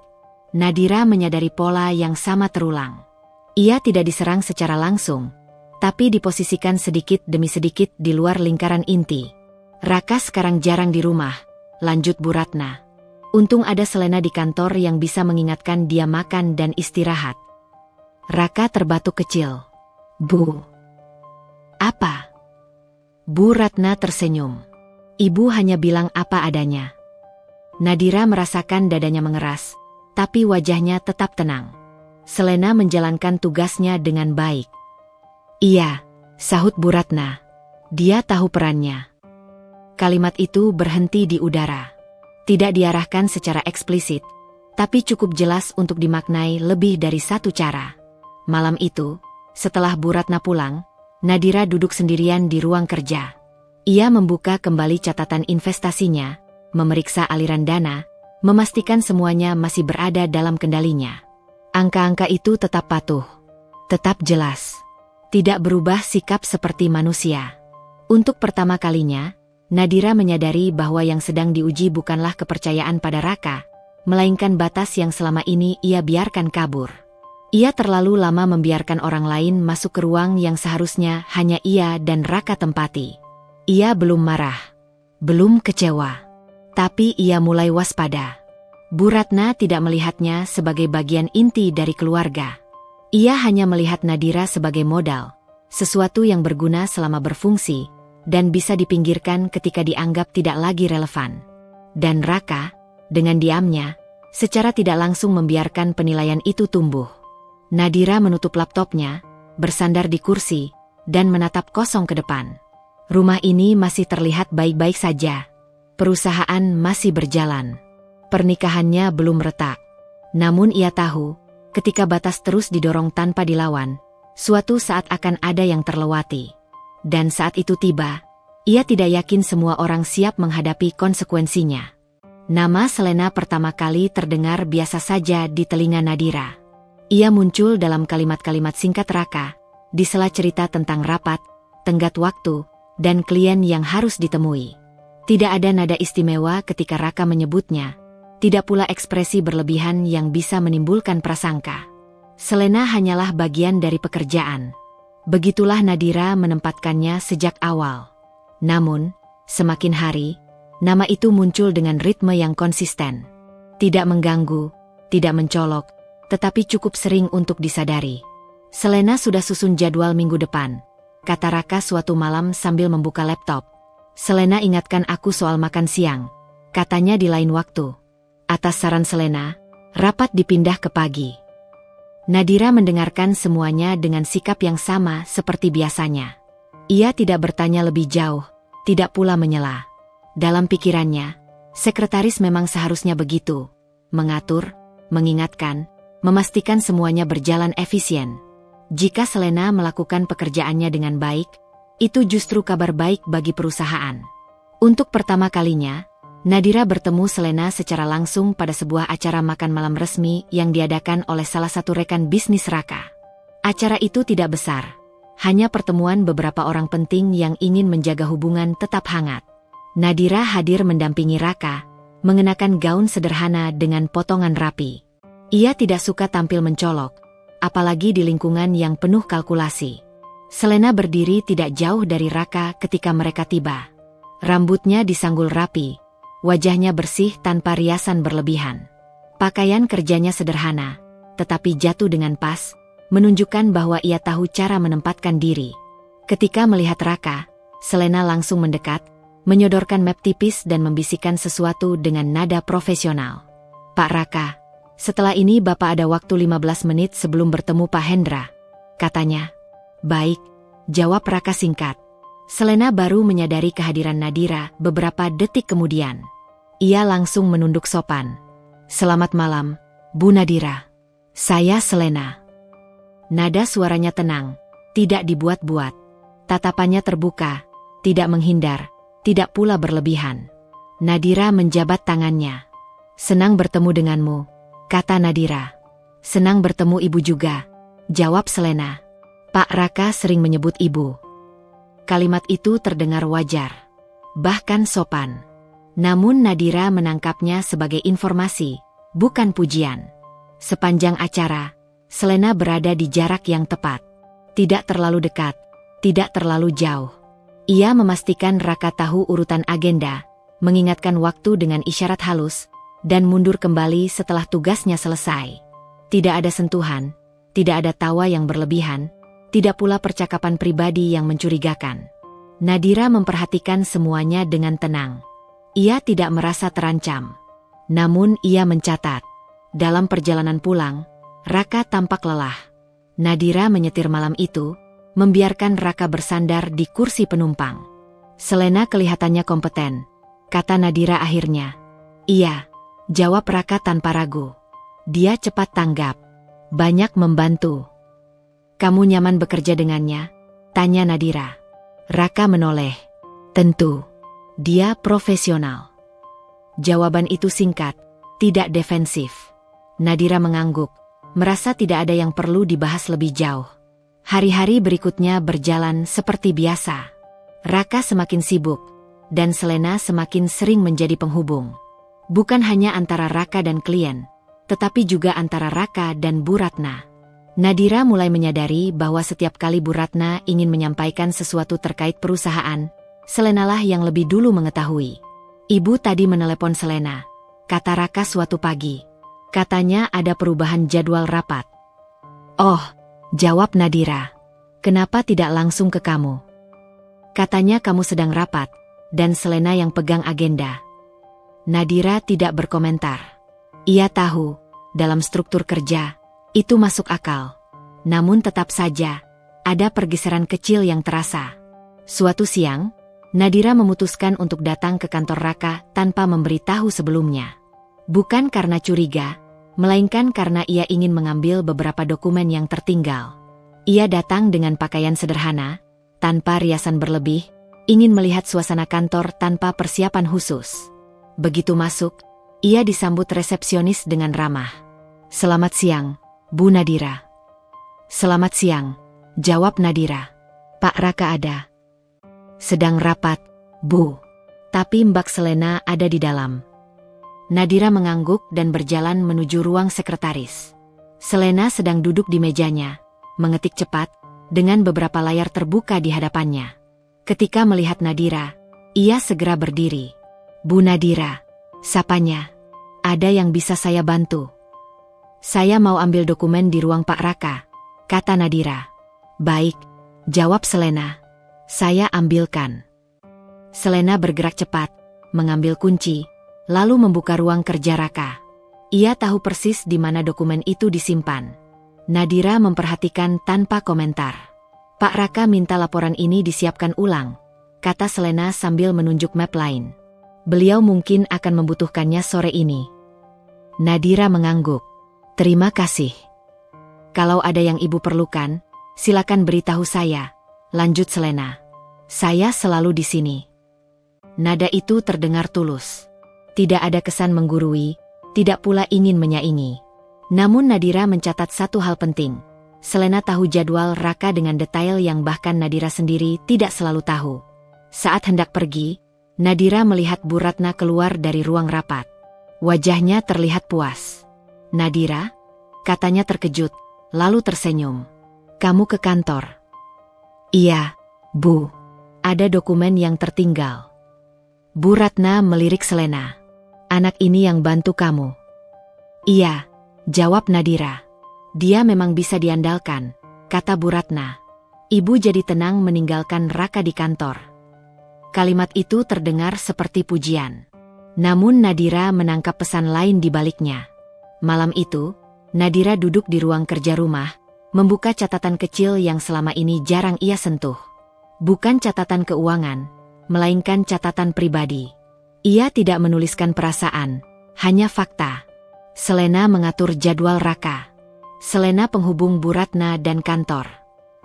Nadira menyadari pola yang sama terulang. Ia tidak diserang secara langsung, tapi diposisikan sedikit demi sedikit di luar lingkaran inti. Raka sekarang jarang di rumah, lanjut Bu Ratna. Untung ada Selena di kantor yang bisa mengingatkan dia makan dan istirahat. Raka terbatuk kecil. Bu. Apa? Bu Ratna tersenyum. Ibu hanya bilang apa adanya. Nadira merasakan dadanya mengeras, tapi wajahnya tetap tenang. Selena menjalankan tugasnya dengan baik. Iya, sahut Bu Ratna. Dia tahu perannya. Kalimat itu berhenti di udara. Tidak diarahkan secara eksplisit, tapi cukup jelas untuk dimaknai lebih dari satu cara. Malam itu, setelah Bu Ratna pulang, Nadira duduk sendirian di ruang kerja. Ia membuka kembali catatan investasinya, memeriksa aliran dana, memastikan semuanya masih berada dalam kendalinya. Angka-angka itu tetap patuh, tetap jelas. Tidak berubah sikap seperti manusia. Untuk pertama kalinya, Nadira menyadari bahwa yang sedang diuji bukanlah kepercayaan pada Raka, melainkan batas yang selama ini ia biarkan kabur. Ia terlalu lama membiarkan orang lain masuk ke ruang yang seharusnya hanya ia dan Raka tempati. Ia belum marah, belum kecewa, tapi ia mulai waspada. Bu Ratna tidak melihatnya sebagai bagian inti dari keluarga. Ia hanya melihat Nadira sebagai modal, sesuatu yang berguna selama berfungsi, dan bisa dipinggirkan ketika dianggap tidak lagi relevan. Dan Raka, dengan diamnya, secara tidak langsung membiarkan penilaian itu tumbuh. Nadira menutup laptopnya, bersandar di kursi, dan menatap kosong ke depan. Rumah ini masih terlihat baik-baik saja. Perusahaan masih berjalan. Pernikahannya belum retak. Namun ia tahu, ketika batas terus didorong tanpa dilawan, suatu saat akan ada yang terlewati. Dan saat itu tiba, ia tidak yakin semua orang siap menghadapi konsekuensinya. Nama Selena pertama kali terdengar biasa saja di telinga Nadira. Ia muncul dalam kalimat-kalimat singkat Raka, di sela cerita tentang rapat, tenggat waktu, dan klien yang harus ditemui. Tidak ada nada istimewa ketika Raka menyebutnya, tidak pula ekspresi berlebihan yang bisa menimbulkan prasangka. Selena hanyalah bagian dari pekerjaan. Begitulah Nadira menempatkannya sejak awal. Namun, semakin hari, nama itu muncul dengan ritme yang konsisten. Tidak mengganggu, tidak mencolok, tetapi cukup sering untuk disadari. Selena sudah susun jadwal minggu depan, kata Raka suatu malam sambil membuka laptop. Selena ingatkan aku soal makan siang, katanya di lain waktu. Atas saran Selena, rapat dipindah ke pagi. Nadira mendengarkan semuanya dengan sikap yang sama seperti biasanya. Ia tidak bertanya lebih jauh, tidak pula menyela. Dalam pikirannya, sekretaris memang seharusnya begitu, mengatur, mengingatkan, memastikan semuanya berjalan efisien. Jika Selena melakukan pekerjaannya dengan baik, itu justru kabar baik bagi perusahaan. Untuk pertama kalinya, Nadira bertemu Selena secara langsung pada sebuah acara makan malam resmi yang diadakan oleh salah satu rekan bisnis Raka. Acara itu tidak besar, hanya pertemuan beberapa orang penting yang ingin menjaga hubungan tetap hangat. Nadira hadir mendampingi Raka, mengenakan gaun sederhana dengan potongan rapi. Ia tidak suka tampil mencolok, apalagi di lingkungan yang penuh kalkulasi. Selena berdiri tidak jauh dari Raka ketika mereka tiba. Rambutnya disanggul rapi, wajahnya bersih tanpa riasan berlebihan. Pakaian kerjanya sederhana, tetapi jatuh dengan pas, menunjukkan bahwa ia tahu cara menempatkan diri. Ketika melihat Raka, Selena langsung mendekat, menyodorkan map tipis dan membisikkan sesuatu dengan nada profesional. Pak Raka, setelah ini Bapak ada waktu 15 menit sebelum bertemu Pak Hendra, katanya. Baik, jawab Raka singkat. Selena baru menyadari kehadiran Nadira beberapa detik kemudian. Ia langsung menunduk sopan. Selamat malam, Bu Nadira. Saya Selena. Nada suaranya tenang, tidak dibuat-buat. Tatapannya terbuka, tidak menghindar, tidak pula berlebihan. Nadira menjabat tangannya. Senang bertemu denganmu, kata Nadira. Senang bertemu ibu juga, jawab Selena. Pak Raka sering menyebut ibu. Kalimat itu terdengar wajar, bahkan sopan. Namun Nadira menangkapnya sebagai informasi, bukan pujian. Sepanjang acara, Selena berada di jarak yang tepat. Tidak terlalu dekat, tidak terlalu jauh. Ia memastikan Raka tahu urutan agenda, mengingatkan waktu dengan isyarat halus, dan mundur kembali setelah tugasnya selesai. Tidak ada sentuhan, tidak ada tawa yang berlebihan, tidak pula percakapan pribadi yang mencurigakan. Nadira memperhatikan semuanya dengan tenang. Ia tidak merasa terancam. Namun ia mencatat. Dalam perjalanan pulang, Raka tampak lelah. Nadira menyetir malam itu, membiarkan Raka bersandar di kursi penumpang. Selena kelihatannya kompeten, kata Nadira akhirnya. Iya, jawab Raka tanpa ragu. Dia cepat tanggap. Banyak membantu. Kamu nyaman bekerja dengannya? Tanya Nadira. Raka menoleh. Tentu. Dia profesional. Jawaban itu singkat, tidak defensif. Nadira mengangguk, merasa tidak ada yang perlu dibahas lebih jauh. Hari-hari berikutnya berjalan seperti biasa. Raka semakin sibuk, dan Selena semakin sering menjadi penghubung. Bukan hanya antara Raka dan klien, tetapi juga antara Raka dan Bu Ratna. Nadira mulai menyadari bahwa setiap kali Bu Ratna ingin menyampaikan sesuatu terkait perusahaan, Selenalah yang lebih dulu mengetahui. Ibu tadi menelepon Selena, kata Raka suatu pagi. Katanya ada perubahan jadwal rapat. Oh, jawab Nadira. Kenapa tidak langsung ke kamu? Katanya kamu sedang rapat, dan Selena yang pegang agenda. Nadira tidak berkomentar. Ia tahu, dalam struktur kerja, itu masuk akal. Namun tetap saja, ada pergeseran kecil yang terasa. Suatu siang, Nadira memutuskan untuk datang ke kantor Raka tanpa memberitahu sebelumnya. Bukan karena curiga, melainkan karena ia ingin mengambil beberapa dokumen yang tertinggal. Ia datang dengan pakaian sederhana, tanpa riasan berlebih, ingin melihat suasana kantor tanpa persiapan khusus. Begitu masuk, ia disambut resepsionis dengan ramah. Selamat siang, Bu Nadira. Selamat siang, jawab Nadira. Pak Raka ada. Sedang rapat, Bu. Tapi Mbak Selena ada di dalam. Nadira mengangguk dan berjalan menuju ruang sekretaris. Selena sedang duduk di mejanya, mengetik cepat, dengan beberapa layar terbuka di hadapannya. Ketika melihat Nadira, ia segera berdiri. Bu Nadira, sapanya. Ada yang bisa saya bantu? Saya mau ambil dokumen di ruang Pak Raka, kata Nadira. Baik, jawab Selena. Saya ambilkan. Selena bergerak cepat, mengambil kunci, lalu membuka ruang kerja Raka. Ia tahu persis di mana dokumen itu disimpan. Nadira memperhatikan tanpa komentar. Pak Raka minta laporan ini disiapkan ulang, kata Selena sambil menunjuk map lain. Beliau mungkin akan membutuhkannya sore ini. Nadira mengangguk. Terima kasih. Kalau ada yang ibu perlukan, silakan beritahu saya, lanjut Selena. Saya selalu di sini. Nada itu terdengar tulus. Tidak ada kesan menggurui, tidak pula ingin menyaingi. Namun Nadira mencatat satu hal penting. Selena tahu jadwal Raka dengan detail yang bahkan Nadira sendiri tidak selalu tahu. Saat hendak pergi, Nadira melihat Bu Ratna keluar dari ruang rapat. Wajahnya terlihat puas. Nadira, katanya terkejut, lalu tersenyum. Kamu ke kantor? Iya, Bu. Ada dokumen yang tertinggal. Bu Ratna melirik Selena. Anak ini yang bantu kamu? Iya, jawab Nadira. Dia memang bisa diandalkan, kata Bu Ratna. Ibu jadi tenang meninggalkan Raka di kantor. Kalimat itu terdengar seperti pujian. Namun Nadira menangkap pesan lain di baliknya. Malam itu, Nadira duduk di ruang kerja rumah, membuka catatan kecil yang selama ini jarang ia sentuh. Bukan catatan keuangan, melainkan catatan pribadi. Ia tidak menuliskan perasaan, hanya fakta. Selena mengatur jadwal Raka. Selena penghubung Bu Ratna dan kantor.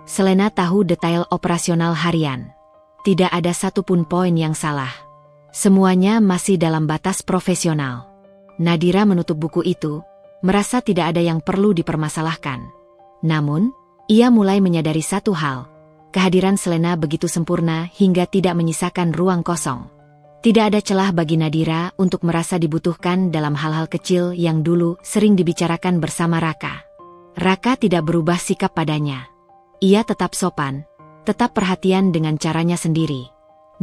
Selena tahu detail operasional harian. Tidak ada satupun poin yang salah. Semuanya masih dalam batas profesional. Nadira menutup buku itu, merasa tidak ada yang perlu dipermasalahkan. Namun, ia mulai menyadari satu hal. Kehadiran Selena begitu sempurna hingga tidak menyisakan ruang kosong. Tidak ada celah bagi Nadira untuk merasa dibutuhkan dalam hal-hal kecil yang dulu sering dibicarakan bersama Raka. Raka tidak berubah sikap padanya. Ia tetap sopan, tetap perhatian dengan caranya sendiri.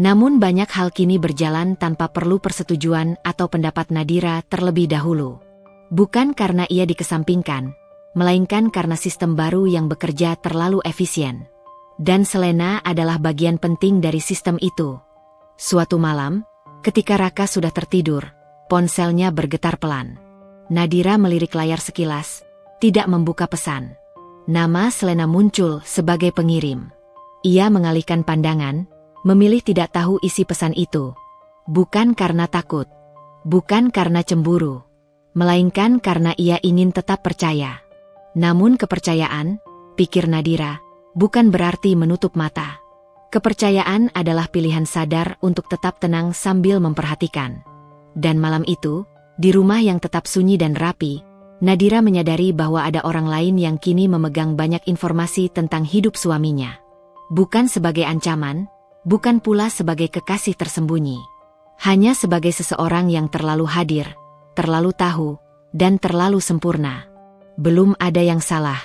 Namun banyak hal kini berjalan tanpa perlu persetujuan atau pendapat Nadira terlebih dahulu. Bukan karena ia dikesampingkan, melainkan karena sistem baru yang bekerja terlalu efisien. Dan Selena adalah bagian penting dari sistem itu. Suatu malam, ketika Raka sudah tertidur, ponselnya bergetar pelan. Nadira melirik layar sekilas, tidak membuka pesan. Nama Selena muncul sebagai pengirim. Ia mengalihkan pandangan, memilih tidak tahu isi pesan itu. Bukan karena takut, bukan karena cemburu, melainkan karena ia ingin tetap percaya. Namun kepercayaan, pikir Nadira, bukan berarti menutup mata. Kepercayaan adalah pilihan sadar untuk tetap tenang sambil memperhatikan. Dan malam itu, di rumah yang tetap sunyi dan rapi, Nadira menyadari bahwa ada orang lain yang kini memegang banyak informasi tentang hidup suaminya. Bukan sebagai ancaman, bukan pula sebagai kekasih tersembunyi. Hanya sebagai seseorang yang terlalu hadir, terlalu tahu, dan terlalu sempurna. Belum ada yang salah.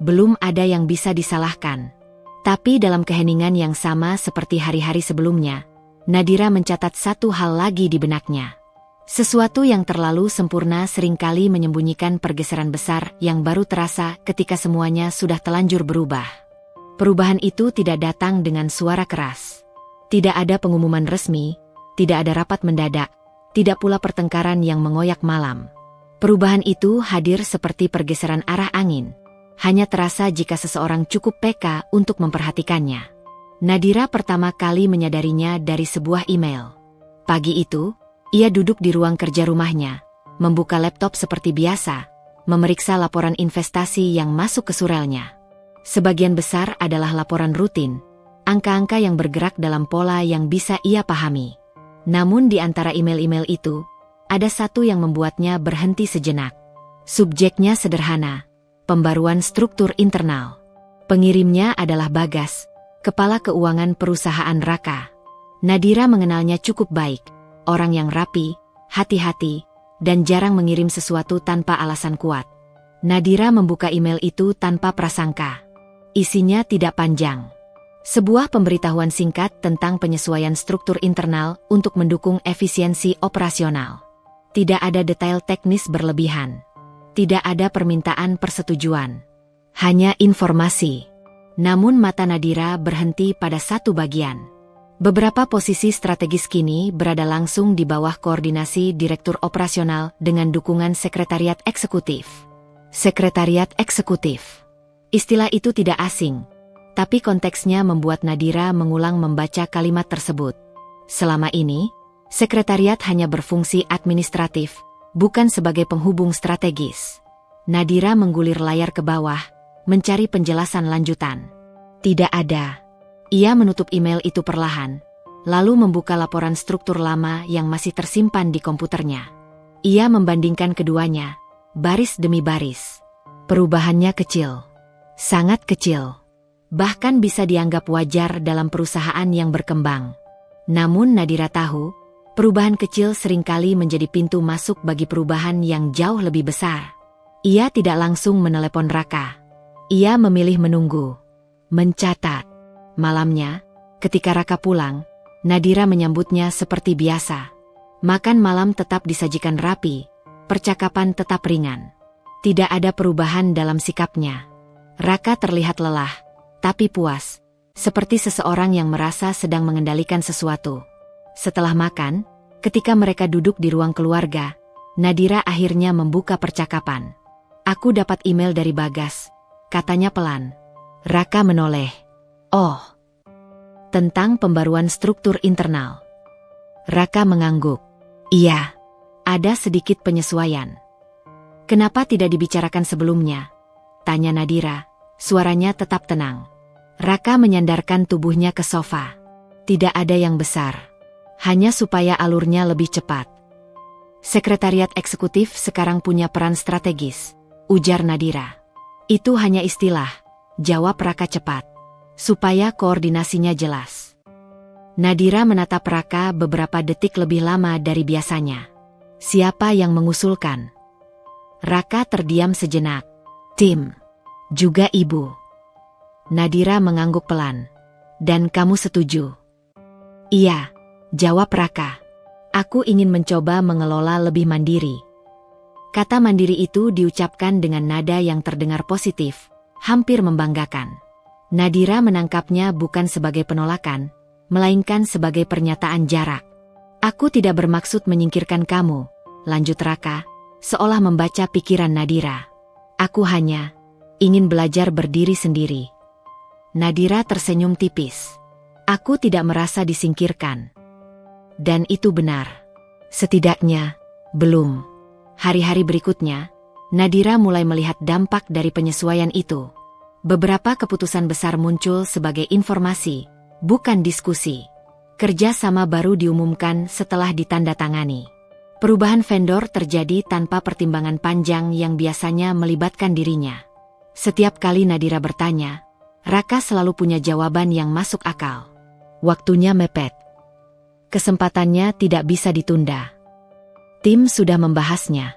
Belum ada yang bisa disalahkan. Tapi dalam keheningan yang sama seperti hari-hari sebelumnya, Nadira mencatat satu hal lagi di benaknya. Sesuatu yang terlalu sempurna seringkali menyembunyikan pergeseran besar yang baru terasa ketika semuanya sudah telanjur berubah. Perubahan itu tidak datang dengan suara keras. Tidak ada pengumuman resmi, tidak ada rapat mendadak, tidak pula pertengkaran yang mengoyak malam. Perubahan itu hadir seperti pergeseran arah angin. Hanya terasa jika seseorang cukup peka untuk memperhatikannya. Nadira pertama kali menyadarinya dari sebuah email. Pagi itu, ia duduk di ruang kerja rumahnya, membuka laptop seperti biasa, memeriksa laporan investasi yang masuk ke surelnya. Sebagian besar adalah laporan rutin, angka-angka yang bergerak dalam pola yang bisa ia pahami. Namun di antara email-email itu, ada satu yang membuatnya berhenti sejenak. Subjeknya sederhana. Pembaruan struktur internal. Pengirimnya adalah Bagas, kepala keuangan perusahaan Raka. Nadira mengenalnya cukup baik, orang yang rapi, hati-hati, dan jarang mengirim sesuatu tanpa alasan kuat. Nadira membuka email itu tanpa prasangka. Isinya tidak panjang. Sebuah pemberitahuan singkat tentang penyesuaian struktur internal untuk mendukung efisiensi operasional. Tidak ada detail teknis berlebihan. Tidak ada permintaan persetujuan. Hanya informasi. Namun mata Nadira berhenti pada satu bagian. Beberapa posisi strategis kini berada langsung di bawah koordinasi Direktur Operasional dengan dukungan Sekretariat Eksekutif. Sekretariat Eksekutif. Istilah itu tidak asing, tapi konteksnya membuat Nadira mengulang membaca kalimat tersebut. Selama ini, Sekretariat hanya berfungsi administratif, bukan sebagai penghubung strategis. Nadira menggulir layar ke bawah, mencari penjelasan lanjutan. Tidak ada. Ia menutup email itu perlahan, lalu membuka laporan struktur lama yang masih tersimpan di komputernya. Ia membandingkan keduanya, baris demi baris. Perubahannya kecil. Sangat kecil. Bahkan bisa dianggap wajar dalam perusahaan yang berkembang. Namun Nadira tahu, perubahan kecil seringkali menjadi pintu masuk bagi perubahan yang jauh lebih besar. Ia tidak langsung menelepon Raka. Ia memilih menunggu. Mencatat. Malamnya, ketika Raka pulang, Nadira menyambutnya seperti biasa. Makan malam tetap disajikan rapi, percakapan tetap ringan. Tidak ada perubahan dalam sikapnya. Raka terlihat lelah, tapi puas, seperti seseorang yang merasa sedang mengendalikan sesuatu. Setelah makan, ketika mereka duduk di ruang keluarga, Nadira akhirnya membuka percakapan. Aku dapat email dari Bagas, katanya pelan. Raka menoleh. Oh, tentang pembaruan struktur internal. Raka mengangguk. Iya, ada sedikit penyesuaian. Kenapa tidak dibicarakan sebelumnya? Tanya Nadira, suaranya tetap tenang. Raka menyandarkan tubuhnya ke sofa. Tidak ada yang besar. Hanya supaya alurnya lebih cepat. Sekretariat Eksekutif sekarang punya peran strategis, ujar Nadira. Itu hanya istilah, jawab Raka cepat. Supaya koordinasinya jelas. Nadira menatap Raka beberapa detik lebih lama dari biasanya. Siapa yang mengusulkan? Raka terdiam sejenak. Tim. Juga ibu. Nadira mengangguk pelan. Dan kamu setuju? Iya, jawab Raka. Aku ingin mencoba mengelola lebih mandiri. Kata mandiri itu diucapkan dengan nada yang terdengar positif, hampir membanggakan. Nadira menangkapnya bukan sebagai penolakan, melainkan sebagai pernyataan jarak. Aku tidak bermaksud menyingkirkan kamu, lanjut Raka, seolah membaca pikiran Nadira. Aku hanya ingin belajar berdiri sendiri. Nadira tersenyum tipis. Aku tidak merasa disingkirkan. Dan itu benar. Setidaknya, belum. Hari-hari berikutnya, Nadira mulai melihat dampak dari penyesuaian itu. Beberapa keputusan besar muncul sebagai informasi, bukan diskusi. Kerja sama baru diumumkan setelah ditandatangani. Perubahan vendor terjadi tanpa pertimbangan panjang yang biasanya melibatkan dirinya. Setiap kali Nadira bertanya, Raka selalu punya jawaban yang masuk akal. Waktunya mepet. Kesempatannya tidak bisa ditunda. Tim sudah membahasnya.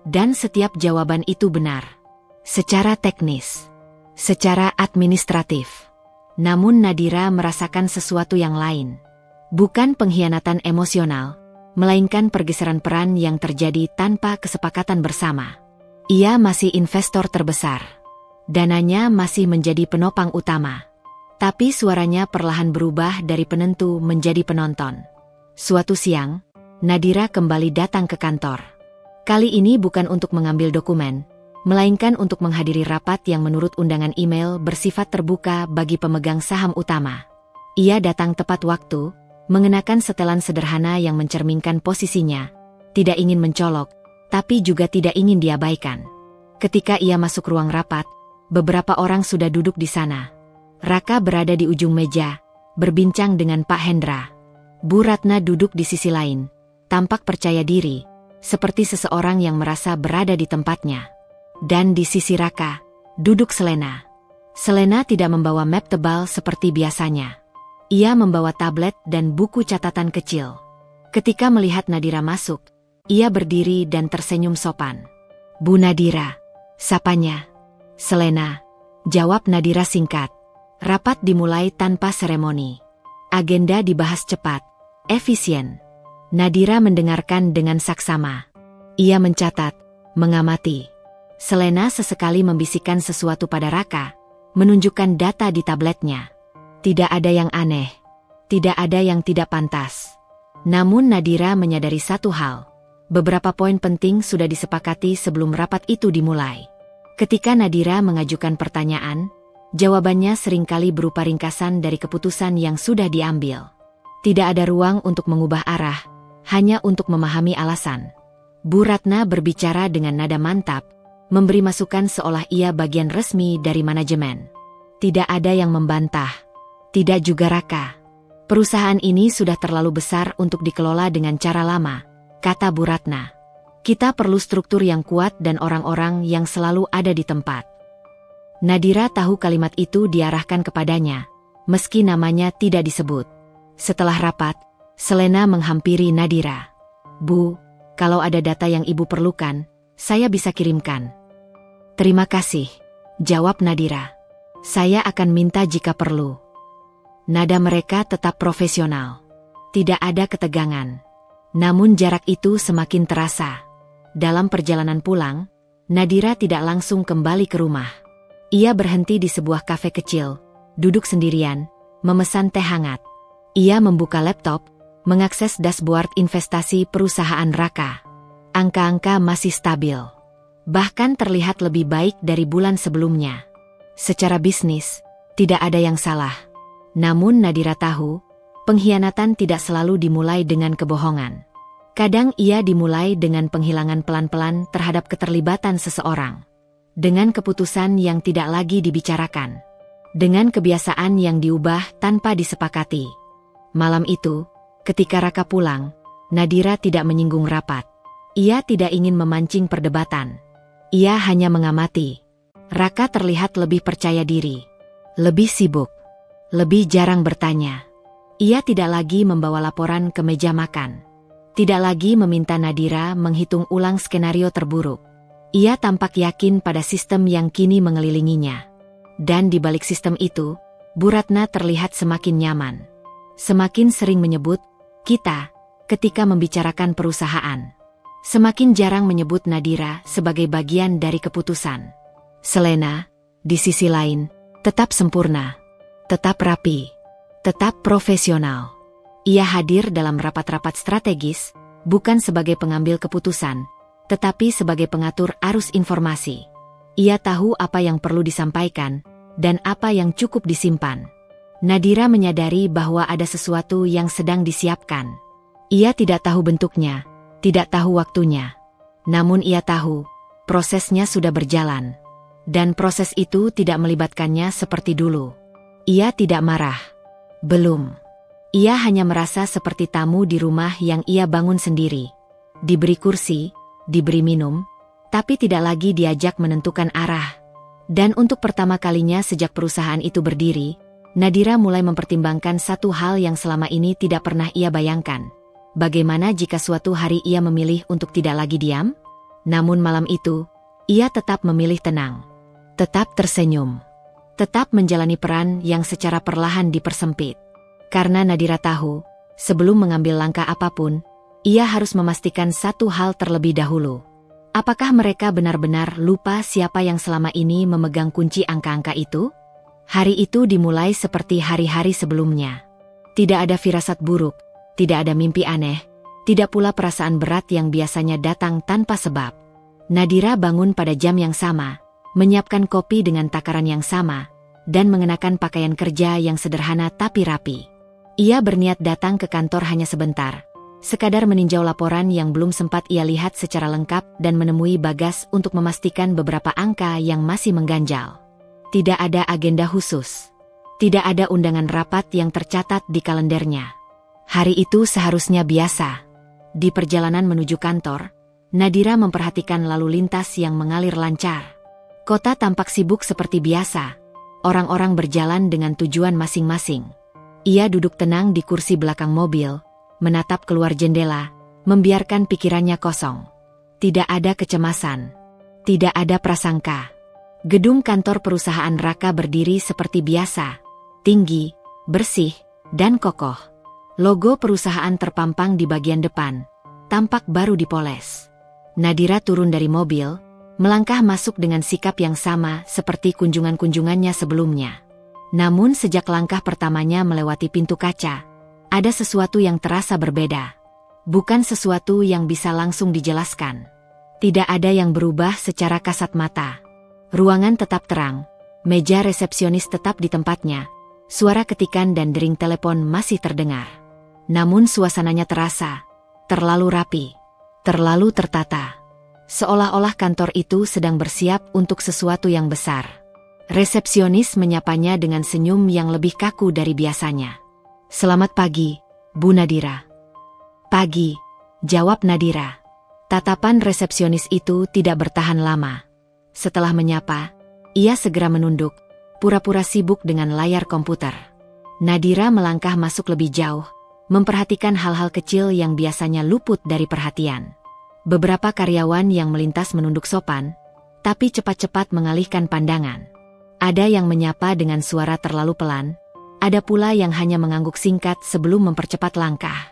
Dan setiap jawaban itu benar. Secara teknis. Secara administratif. Namun Nadira merasakan sesuatu yang lain. Bukan pengkhianatan emosional, melainkan pergeseran peran yang terjadi tanpa kesepakatan bersama. Ia masih investor terbesar. Dananya masih menjadi penopang utama. Tapi suaranya perlahan berubah dari penentu menjadi penonton. Suatu siang, Nadira kembali datang ke kantor. Kali ini bukan untuk mengambil dokumen, melainkan untuk menghadiri rapat yang menurut undangan email bersifat terbuka bagi pemegang saham utama. Ia datang tepat waktu, mengenakan setelan sederhana yang mencerminkan posisinya, tidak ingin mencolok, tapi juga tidak ingin diabaikan. Ketika ia masuk ruang rapat, beberapa orang sudah duduk di sana. Raka berada di ujung meja, berbincang dengan Pak Hendra. Bu Ratna duduk di sisi lain, tampak percaya diri, seperti seseorang yang merasa berada di tempatnya. Dan di sisi Raka, duduk Selena. Selena tidak membawa map tebal seperti biasanya. Ia membawa tablet dan buku catatan kecil. Ketika melihat Nadira masuk, ia berdiri dan tersenyum sopan. Bu Nadira, sapanya. Selena, jawab Nadira singkat. Rapat dimulai tanpa seremoni. Agenda dibahas cepat, efisien. Nadira mendengarkan dengan saksama. Ia mencatat, mengamati. Selena sesekali membisikkan sesuatu pada Raka, menunjukkan data di tabletnya. Tidak ada yang aneh. Tidak ada yang tidak pantas. Namun Nadira menyadari satu hal. Beberapa poin penting sudah disepakati sebelum rapat itu dimulai. Ketika Nadira mengajukan pertanyaan, jawabannya seringkali berupa ringkasan dari keputusan yang sudah diambil. Tidak ada ruang untuk mengubah arah, hanya untuk memahami alasan. Bu Ratna berbicara dengan nada mantap, memberi masukan seolah ia bagian resmi dari manajemen. Tidak ada yang membantah. Tidak juga Raka. Perusahaan ini sudah terlalu besar untuk dikelola dengan cara lama, kata Bu Ratna. Kita perlu struktur yang kuat dan orang-orang yang selalu ada di tempat. Nadira tahu kalimat itu diarahkan kepadanya, meski namanya tidak disebut. Setelah rapat, Selena menghampiri Nadira. Bu, kalau ada data yang ibu perlukan, saya bisa kirimkan. Terima kasih, jawab Nadira. Saya akan minta jika perlu. Nada mereka tetap profesional. Tidak ada ketegangan. Namun jarak itu semakin terasa. Dalam perjalanan pulang, Nadira tidak langsung kembali ke rumah. Ia berhenti di sebuah kafe kecil, duduk sendirian, memesan teh hangat. Ia membuka laptop, mengakses dashboard investasi perusahaan Raka. Angka-angka masih stabil. Bahkan terlihat lebih baik dari bulan sebelumnya. Secara bisnis, tidak ada yang salah. Namun Nadira tahu, pengkhianatan tidak selalu dimulai dengan kebohongan. Kadang ia dimulai dengan penghilangan pelan-pelan terhadap keterlibatan seseorang. Dengan keputusan yang tidak lagi dibicarakan. Dengan kebiasaan yang diubah tanpa disepakati. Malam itu, ketika Raka pulang, Nadira tidak menyinggung rapat. Ia tidak ingin memancing perdebatan. Ia hanya mengamati. Raka terlihat lebih percaya diri. Lebih sibuk. Lebih jarang bertanya. Ia tidak lagi membawa laporan ke meja makan. Tidak lagi meminta Nadira menghitung ulang skenario terburuk. Ia tampak yakin pada sistem yang kini mengelilinginya. Dan di balik sistem itu, Bu Ratna terlihat semakin nyaman. Semakin sering menyebut kita ketika membicarakan perusahaan. Semakin jarang menyebut Nadira sebagai bagian dari keputusan. Selena, di sisi lain, tetap sempurna, tetap rapi, tetap profesional. Ia hadir dalam rapat-rapat strategis, bukan sebagai pengambil keputusan, tetapi sebagai pengatur arus informasi. Ia tahu apa yang perlu disampaikan, dan apa yang cukup disimpan. Nadira menyadari bahwa ada sesuatu yang sedang disiapkan. Ia tidak tahu bentuknya, tidak tahu waktunya. Namun ia tahu, prosesnya sudah berjalan. Dan proses itu tidak melibatkannya seperti dulu. Ia tidak marah. Belum. Ia hanya merasa seperti tamu di rumah yang ia bangun sendiri. Diberi kursi, diberi minum, tapi tidak lagi diajak menentukan arah. Dan untuk pertama kalinya sejak perusahaan itu berdiri, Nadira mulai mempertimbangkan satu hal yang selama ini tidak pernah ia bayangkan. Bagaimana jika suatu hari ia memilih untuk tidak lagi diam? Namun malam itu, ia tetap memilih tenang. Tetap tersenyum. Tetap menjalani peran yang secara perlahan dipersempit. Karena Nadira tahu, sebelum mengambil langkah apapun, ia harus memastikan satu hal terlebih dahulu. Apakah mereka benar-benar lupa siapa yang selama ini memegang kunci angka-angka itu? Hari itu dimulai seperti hari-hari sebelumnya. Tidak ada firasat buruk, tidak ada mimpi aneh, tidak pula perasaan berat yang biasanya datang tanpa sebab. Nadira bangun pada jam yang sama, menyiapkan kopi dengan takaran yang sama, dan mengenakan pakaian kerja yang sederhana tapi rapi. Ia berniat datang ke kantor hanya sebentar, sekadar meninjau laporan yang belum sempat ia lihat secara lengkap dan menemui Bagas untuk memastikan beberapa angka yang masih mengganjal. Tidak ada agenda khusus. Tidak ada undangan rapat yang tercatat di kalendernya. Hari itu seharusnya biasa. Di perjalanan menuju kantor, Nadira memperhatikan lalu lintas yang mengalir lancar. Kota tampak sibuk seperti biasa. Orang-orang berjalan dengan tujuan masing-masing. Ia duduk tenang di kursi belakang mobil, menatap keluar jendela, membiarkan pikirannya kosong. Tidak ada kecemasan. Tidak ada prasangka. Gedung kantor perusahaan Raka berdiri seperti biasa. Tinggi, bersih, dan kokoh. Logo perusahaan terpampang di bagian depan. Tampak baru dipoles. Nadira turun dari mobil, melangkah masuk dengan sikap yang sama seperti kunjungan-kunjungannya sebelumnya. Namun sejak langkah pertamanya melewati pintu kaca, ada sesuatu yang terasa berbeda. Bukan sesuatu yang bisa langsung dijelaskan. Tidak ada yang berubah secara kasat mata. Ruangan tetap terang, meja resepsionis tetap di tempatnya, suara ketikan dan dering telepon masih terdengar. Namun suasananya terasa terlalu rapi, terlalu tertata. Seolah-olah kantor itu sedang bersiap untuk sesuatu yang besar. Resepsionis menyapanya dengan senyum yang lebih kaku dari biasanya. "Selamat pagi, Bu Nadira." "Pagi," jawab Nadira. Tatapan resepsionis itu tidak bertahan lama. Setelah menyapa, ia segera menunduk, pura-pura sibuk dengan layar komputer. Nadira melangkah masuk lebih jauh, memperhatikan hal-hal kecil yang biasanya luput dari perhatian. Beberapa karyawan yang melintas menunduk sopan, tapi cepat-cepat mengalihkan pandangan. Ada yang menyapa dengan suara terlalu pelan, ada pula yang hanya mengangguk singkat sebelum mempercepat langkah.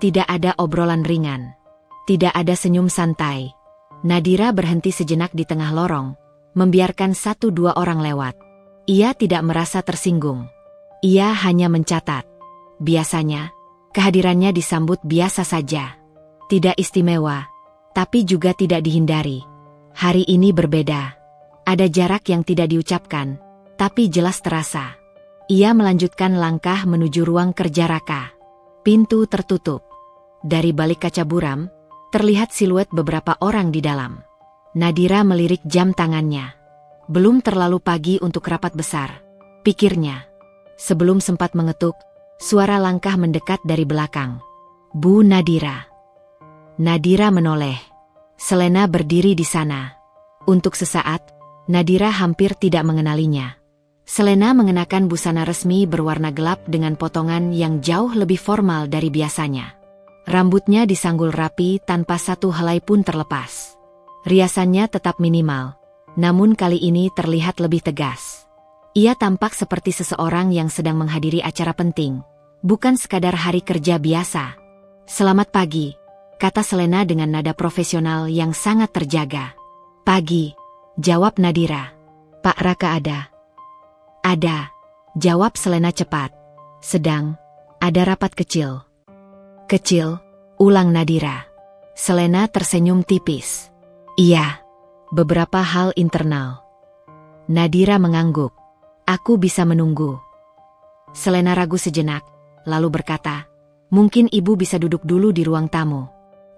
Tidak ada obrolan ringan. Tidak ada senyum santai. Nadira berhenti sejenak di tengah lorong, membiarkan 1-2 orang lewat. Ia tidak merasa tersinggung. Ia hanya mencatat. Biasanya, kehadirannya disambut biasa saja. Tidak istimewa, tapi juga tidak dihindari. Hari ini berbeda. Ada jarak yang tidak diucapkan, tapi jelas terasa. Ia melanjutkan langkah menuju ruang kerja Raka. Pintu tertutup. Dari balik kaca buram, terlihat siluet beberapa orang di dalam. Nadira melirik jam tangannya. Belum terlalu pagi untuk rapat besar, pikirnya. Sebelum sempat mengetuk, suara langkah mendekat dari belakang. "Bu Nadira." Nadira menoleh. Selena berdiri di sana. Untuk sesaat, Nadira hampir tidak mengenalinya. Selena mengenakan busana resmi berwarna gelap dengan potongan yang jauh lebih formal dari biasanya. Rambutnya disanggul rapi tanpa satu helai pun terlepas. Riasannya tetap minimal, namun kali ini terlihat lebih tegas. Ia tampak seperti seseorang yang sedang menghadiri acara penting, bukan sekadar hari kerja biasa. "Selamat pagi," kata Selena dengan nada profesional yang sangat terjaga. "Pagi," jawab Nadira. "Pak Raka ada?" "Ada," jawab Selena cepat. "Sedang ada rapat kecil." "Kecil?" ulang Nadira. Selena tersenyum tipis. "Iya, beberapa hal internal." Nadira mengangguk. "Aku bisa menunggu." Selena ragu sejenak, lalu berkata, "Mungkin ibu bisa duduk dulu di ruang tamu.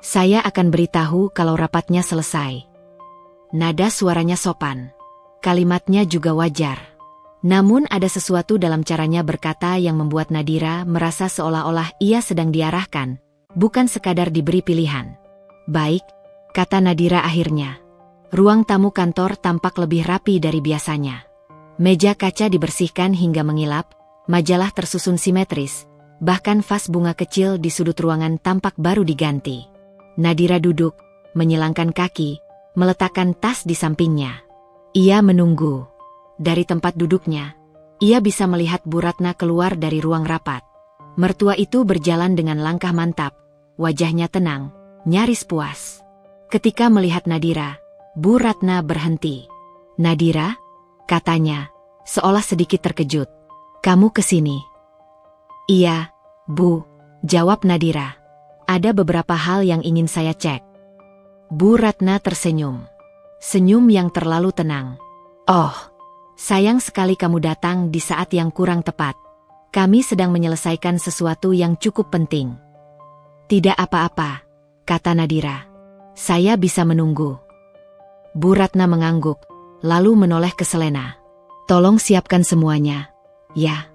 Saya akan beritahu kalau rapatnya selesai." Nada suaranya sopan. Kalimatnya juga wajar. Namun ada sesuatu dalam caranya berkata yang membuat Nadira merasa seolah-olah ia sedang diarahkan, bukan sekadar diberi pilihan. "Baik," kata Nadira akhirnya. Ruang tamu kantor tampak lebih rapi dari biasanya. Meja kaca dibersihkan hingga mengilap, majalah tersusun simetris, bahkan vas bunga kecil di sudut ruangan tampak baru diganti. Nadira duduk, menyilangkan kaki, meletakkan tas di sampingnya. Ia menunggu. Dari tempat duduknya, ia bisa melihat Bu Ratna keluar dari ruang rapat. Mertua itu berjalan dengan langkah mantap, wajahnya tenang, nyaris puas. Ketika melihat Nadira, Bu Ratna berhenti. "Nadira?" katanya, seolah sedikit terkejut. "Kamu kesini?" "Iya, Bu," jawab Nadira. "Ada beberapa hal yang ingin saya cek." Bu Ratna tersenyum. Senyum yang terlalu tenang. "Oh, sayang sekali kamu datang di saat yang kurang tepat. Kami sedang menyelesaikan sesuatu yang cukup penting." "Tidak apa-apa," kata Nadira. "Saya bisa menunggu." Bu Ratna mengangguk, lalu menoleh ke Selena. "Tolong siapkan semuanya." "Ya."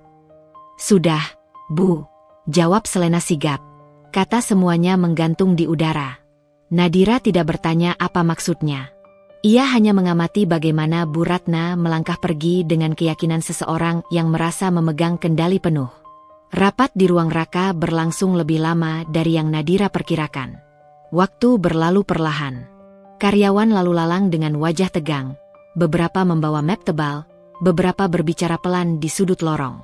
"Sudah, Bu," jawab Selena sigap. Kata semuanya menggantung di udara. Nadira tidak bertanya apa maksudnya. Ia hanya mengamati bagaimana Bu Ratna melangkah pergi dengan keyakinan seseorang yang merasa memegang kendali penuh. Rapat di ruang Raka berlangsung lebih lama dari yang Nadira perkirakan. Waktu berlalu perlahan. Karyawan lalu lalang dengan wajah tegang. Beberapa membawa map tebal, beberapa berbicara pelan di sudut lorong.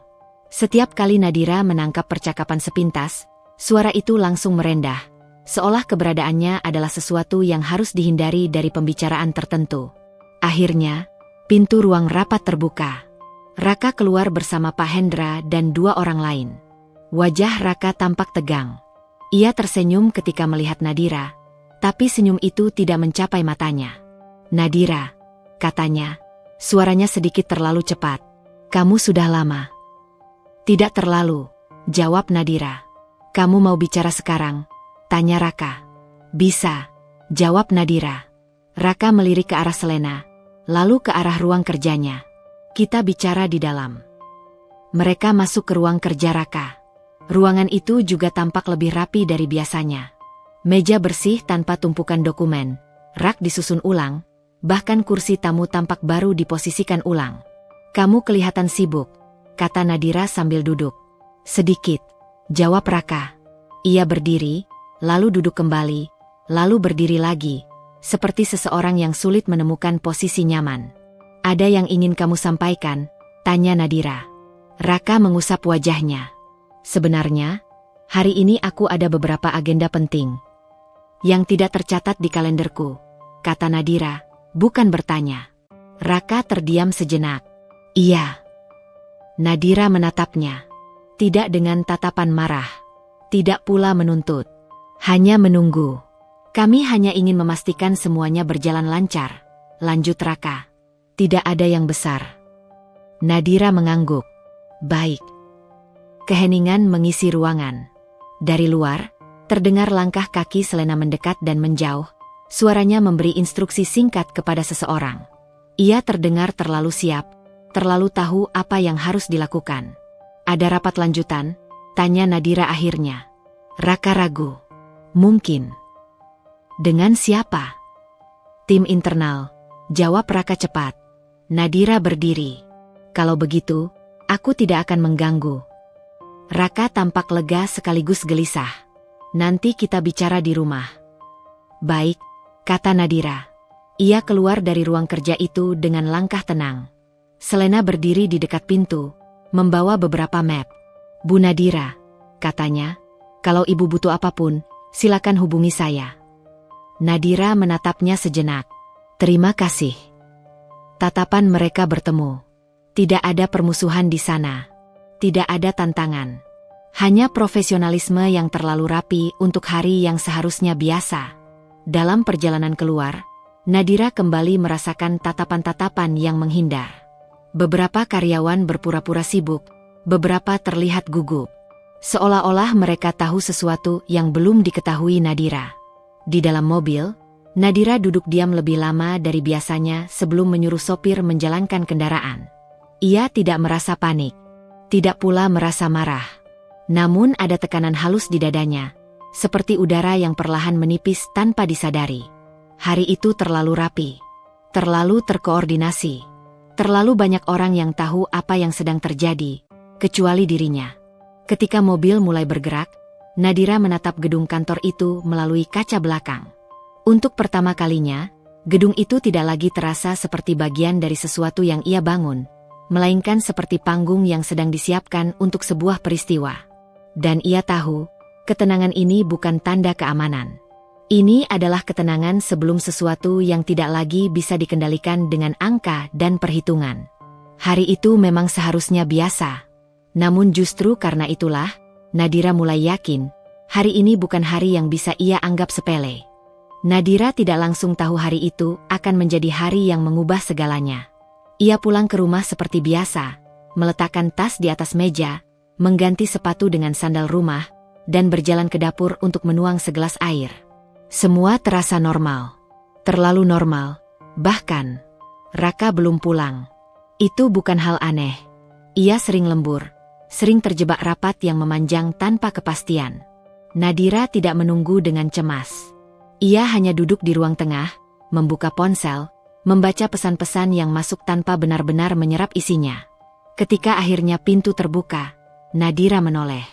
Setiap kali Nadira menangkap percakapan sepintas, suara itu langsung merendah, seolah keberadaannya adalah sesuatu yang harus dihindari dari pembicaraan tertentu. Akhirnya, pintu ruang rapat terbuka. Raka keluar bersama Pak Hendra dan dua orang lain. Wajah Raka tampak tegang. Ia tersenyum ketika melihat Nadira, tapi senyum itu tidak mencapai matanya. "Nadira," katanya, suaranya sedikit terlalu cepat. "Kamu sudah lama." "Tidak terlalu," jawab Nadira. "Kamu mau bicara sekarang?" tanya Raka. "Bisa," jawab Nadira. Raka melirik ke arah Selena, lalu ke arah ruang kerjanya. "Kita bicara di dalam." Mereka masuk ke ruang kerja Raka. Ruangan itu juga tampak lebih rapi dari biasanya. Meja bersih tanpa tumpukan dokumen, rak disusun ulang, bahkan kursi tamu tampak baru diposisikan ulang. "Kamu kelihatan sibuk," kata Nadira sambil duduk. "Sedikit," jawab Raka. Ia berdiri, lalu duduk kembali, lalu berdiri lagi, seperti seseorang yang sulit menemukan posisi nyaman. "Ada yang ingin kamu sampaikan?" tanya Nadira. Raka mengusap wajahnya. "Sebenarnya, hari ini aku ada beberapa agenda penting yang tidak tercatat di kalenderku," kata Nadira, bukan bertanya. Raka terdiam sejenak. "Iya." Nadira menatapnya. Tidak dengan tatapan marah. Tidak pula menuntut. Hanya menunggu. "Kami hanya ingin memastikan semuanya berjalan lancar," lanjut Raka. "Tidak ada yang besar." Nadira mengangguk. "Baik." Keheningan mengisi ruangan. Dari luar, terdengar langkah kaki Selena mendekat dan menjauh. Suaranya memberi instruksi singkat kepada seseorang. Ia terdengar terlalu siap, terlalu tahu apa yang harus dilakukan. "Ada rapat lanjutan?" tanya Nadira akhirnya. Raka ragu. "Mungkin." "Dengan siapa?" "Tim internal," jawab Raka cepat. Nadira berdiri. "Kalau begitu, aku tidak akan mengganggu." Raka tampak lega sekaligus gelisah. "Nanti kita bicara di rumah." "Baik," kata Nadira. Ia keluar dari ruang kerja itu dengan langkah tenang. Selena berdiri di dekat pintu, membawa beberapa map. "Bu Nadira," katanya, "kalau ibu butuh apapun, silakan hubungi saya." Nadira menatapnya sejenak. "Terima kasih." Tatapan mereka bertemu. Tidak ada permusuhan di sana. Tidak ada tantangan. Hanya profesionalisme yang terlalu rapi untuk hari yang seharusnya biasa. Dalam perjalanan keluar, Nadira kembali merasakan tatapan-tatapan yang menghindar. Beberapa karyawan berpura-pura sibuk, beberapa terlihat gugup. Seolah-olah mereka tahu sesuatu yang belum diketahui Nadira. Di dalam mobil, Nadira duduk diam lebih lama dari biasanya sebelum menyuruh sopir menjalankan kendaraan. Ia tidak merasa panik, tidak pula merasa marah. Namun ada tekanan halus di dadanya, seperti udara yang perlahan menipis tanpa disadari. Hari itu terlalu rapi, terlalu terkoordinasi, terlalu banyak orang yang tahu apa yang sedang terjadi, kecuali dirinya. Ketika mobil mulai bergerak, Nadira menatap gedung kantor itu melalui kaca belakang. Untuk pertama kalinya, gedung itu tidak lagi terasa seperti bagian dari sesuatu yang ia bangun, melainkan seperti panggung yang sedang disiapkan untuk sebuah peristiwa. Dan ia tahu, ketenangan ini bukan tanda keamanan. Ini adalah ketenangan sebelum sesuatu yang tidak lagi bisa dikendalikan dengan angka dan perhitungan. Hari itu memang seharusnya biasa. Namun justru karena itulah, Nadira mulai yakin, hari ini bukan hari yang bisa ia anggap sepele. Nadira tidak langsung tahu hari itu akan menjadi hari yang mengubah segalanya. Ia pulang ke rumah seperti biasa, meletakkan tas di atas meja, mengganti sepatu dengan sandal rumah, dan berjalan ke dapur untuk menuang segelas air. Semua terasa normal. Terlalu normal. Bahkan, Raka belum pulang. Itu bukan hal aneh. Ia sering lembur, sering terjebak rapat yang memanjang tanpa kepastian. Nadira tidak menunggu dengan cemas. Ia hanya duduk di ruang tengah, membuka ponsel, membaca pesan-pesan yang masuk tanpa benar-benar menyerap isinya. Ketika akhirnya pintu terbuka, Nadira menoleh.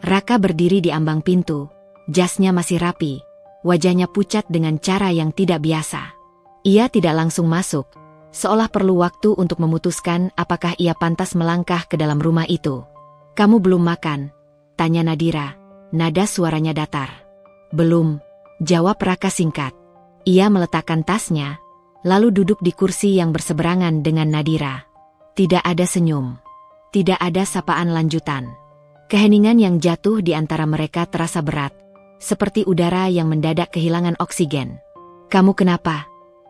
Raka berdiri di ambang pintu, jasnya masih rapi, wajahnya pucat dengan cara yang tidak biasa. Ia tidak langsung masuk, seolah perlu waktu untuk memutuskan apakah ia pantas melangkah ke dalam rumah itu. "Kamu belum makan?" tanya Nadira, nada suaranya datar. "Belum," jawab Raka singkat. Ia meletakkan tasnya, lalu duduk di kursi yang berseberangan dengan Nadira. Tidak ada senyum. Tidak ada sapaan lanjutan. Keheningan yang jatuh di antara mereka terasa berat, seperti udara yang mendadak kehilangan oksigen. "Kamu kenapa?"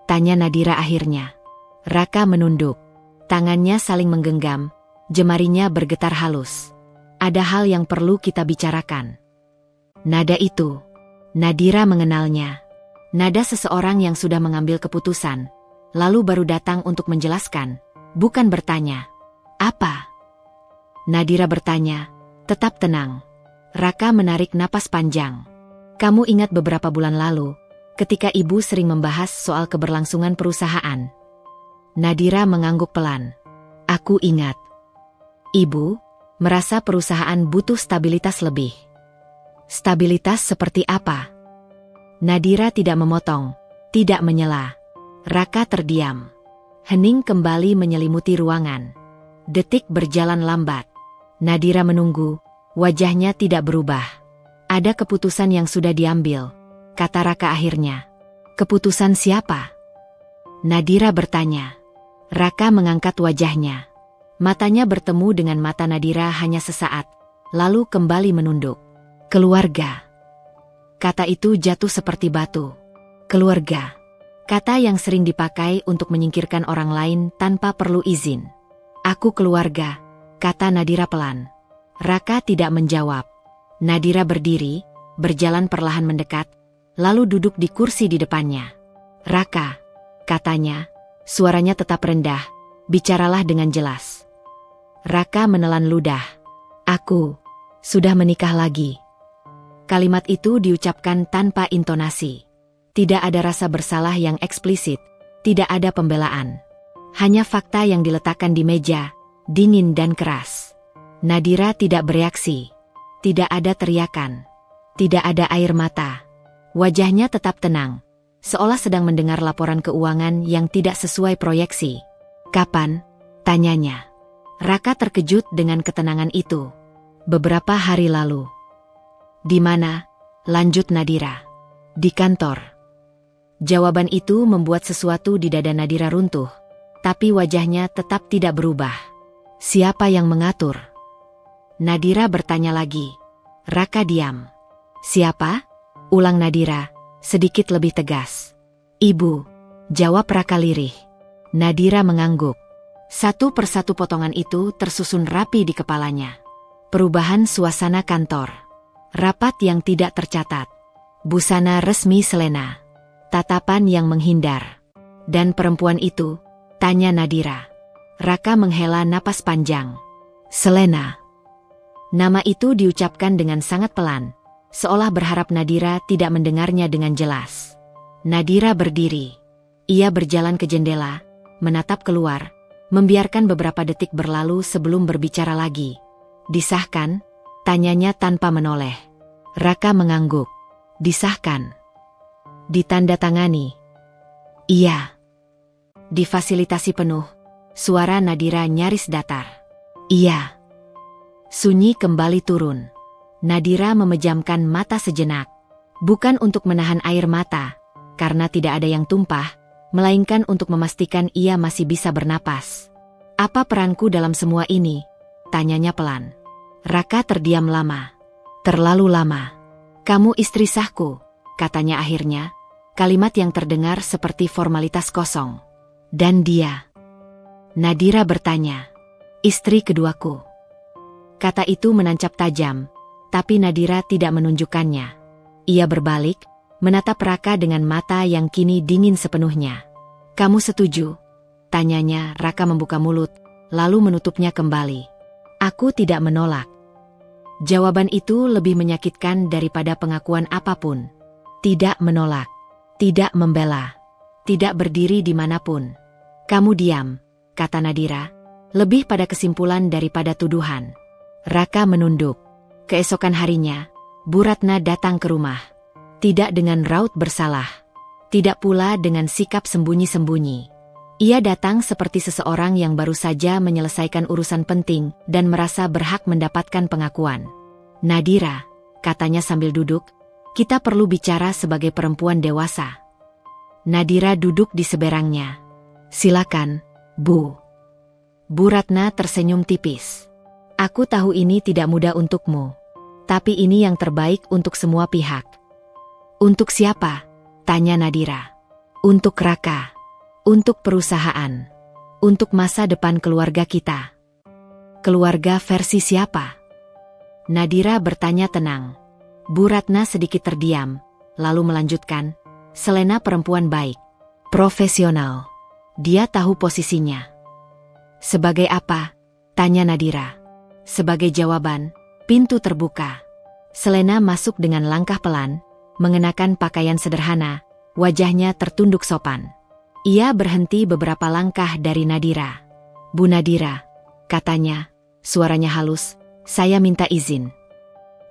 tanya Nadira akhirnya. Raka menunduk. Tangannya saling menggenggam, jemarinya bergetar halus. "Ada hal yang perlu kita bicarakan." Nada itu, Nadira mengenalnya. Nada seseorang yang sudah mengambil keputusan, lalu baru datang untuk menjelaskan, bukan bertanya. "Apa?" Nadira bertanya, tetap tenang. Raka menarik napas panjang. "Kamu ingat beberapa bulan lalu, ketika ibu sering membahas soal keberlangsungan perusahaan?" Nadira mengangguk pelan. "Aku ingat. Ibu merasa perusahaan butuh stabilitas lebih." "Stabilitas seperti apa?" Nadira tidak memotong, tidak menyela. Raka terdiam. Hening kembali menyelimuti ruangan. Detik berjalan lambat. Nadira menunggu, wajahnya tidak berubah. "Ada keputusan yang sudah diambil," kata Raka akhirnya. "Keputusan siapa?" Nadira bertanya. Raka mengangkat wajahnya. Matanya bertemu dengan mata Nadira hanya sesaat, lalu kembali menunduk. "Keluarga." Kata itu jatuh seperti batu. Keluarga. Kata yang sering dipakai untuk menyingkirkan orang lain tanpa perlu izin. "Aku keluarga," kata Nadira pelan. Raka tidak menjawab. Nadira berdiri, berjalan perlahan mendekat, lalu duduk di kursi di depannya. "Raka," katanya, suaranya tetap rendah, "bicaralah dengan jelas." Raka menelan ludah. "Aku sudah menikah lagi." Kalimat itu diucapkan tanpa intonasi. Tidak ada rasa bersalah yang eksplisit, tidak ada pembelaan. Hanya fakta yang diletakkan di meja, dingin dan keras. Nadira tidak bereaksi. Tidak ada teriakan. Tidak ada air mata. Wajahnya tetap tenang, seolah sedang mendengar laporan keuangan yang tidak sesuai proyeksi. "Kapan?" tanyanya. Raka terkejut dengan ketenangan itu. Beberapa hari lalu. Di mana? Lanjut Nadira. Di kantor. Jawaban itu membuat sesuatu di dada Nadira runtuh. Tapi wajahnya tetap tidak berubah. Siapa yang mengatur? Nadira bertanya lagi. Raka diam. Siapa? Ulang Nadira, sedikit lebih tegas. Ibu, jawab Raka lirih. Nadira mengangguk. Satu persatu potongan itu tersusun rapi di kepalanya. Perubahan suasana kantor. Rapat yang tidak tercatat. Busana resmi Selena. Tatapan yang menghindar. Dan perempuan itu? Tanya Nadira. Raka menghela napas panjang. Selena. Nama itu diucapkan dengan sangat pelan, seolah berharap Nadira tidak mendengarnya dengan jelas. Nadira berdiri. Ia berjalan ke jendela, menatap keluar, membiarkan beberapa detik berlalu sebelum berbicara lagi. Disahkan? Tanyanya tanpa menoleh. Raka mengangguk. Disahkan. Ditandatangani. Iya. Difasilitasi penuh. Suara Nadira nyaris datar. Iya. Sunyi kembali turun. Nadira memejamkan mata sejenak. Bukan untuk menahan air mata, karena tidak ada yang tumpah, melainkan untuk memastikan ia masih bisa bernapas. Apa peranku dalam semua ini? Tanyanya pelan. Raka terdiam lama. Terlalu lama. Kamu istri sahku, katanya akhirnya. Kalimat yang terdengar seperti formalitas kosong. Dan dia? Nadira bertanya. Istri keduaku. Kata itu menancap tajam, tapi Nadira tidak menunjukkannya. Ia berbalik, menatap Raka dengan mata yang kini dingin sepenuhnya. Kamu setuju? Tanyanya. Raka membuka mulut, lalu menutupnya kembali. Aku tidak menolak. Jawaban itu lebih menyakitkan daripada pengakuan apapun. Tidak menolak. Tidak membela. Tidak berdiri dimanapun. Kamu diam, kata Nadira, lebih pada kesimpulan daripada tuduhan. Raka menunduk. Keesokan harinya, Bu Ratna datang ke rumah. Tidak dengan raut bersalah. Tidak pula dengan sikap sembunyi-sembunyi. Ia datang seperti seseorang yang baru saja menyelesaikan urusan penting dan merasa berhak mendapatkan pengakuan. Nadira, katanya sambil duduk, kita perlu bicara sebagai perempuan dewasa. Nadira duduk di seberangnya. Silakan, Bu. Bu Ratna tersenyum tipis. Aku tahu ini tidak mudah untukmu. Tapi ini yang terbaik untuk semua pihak. Untuk siapa? Tanya Nadira. Untuk Raka. Untuk perusahaan. Untuk masa depan keluarga kita. Keluarga versi siapa? Nadira bertanya tenang. Bu Ratna sedikit terdiam, lalu melanjutkan. Selena perempuan baik. Profesional. Dia tahu posisinya. Sebagai apa? Tanya Nadira. Sebagai jawaban, pintu terbuka. Selena masuk dengan langkah pelan, mengenakan pakaian sederhana, wajahnya tertunduk sopan. Ia berhenti beberapa langkah dari Nadira. Bu Nadira, katanya, suaranya halus, saya minta izin.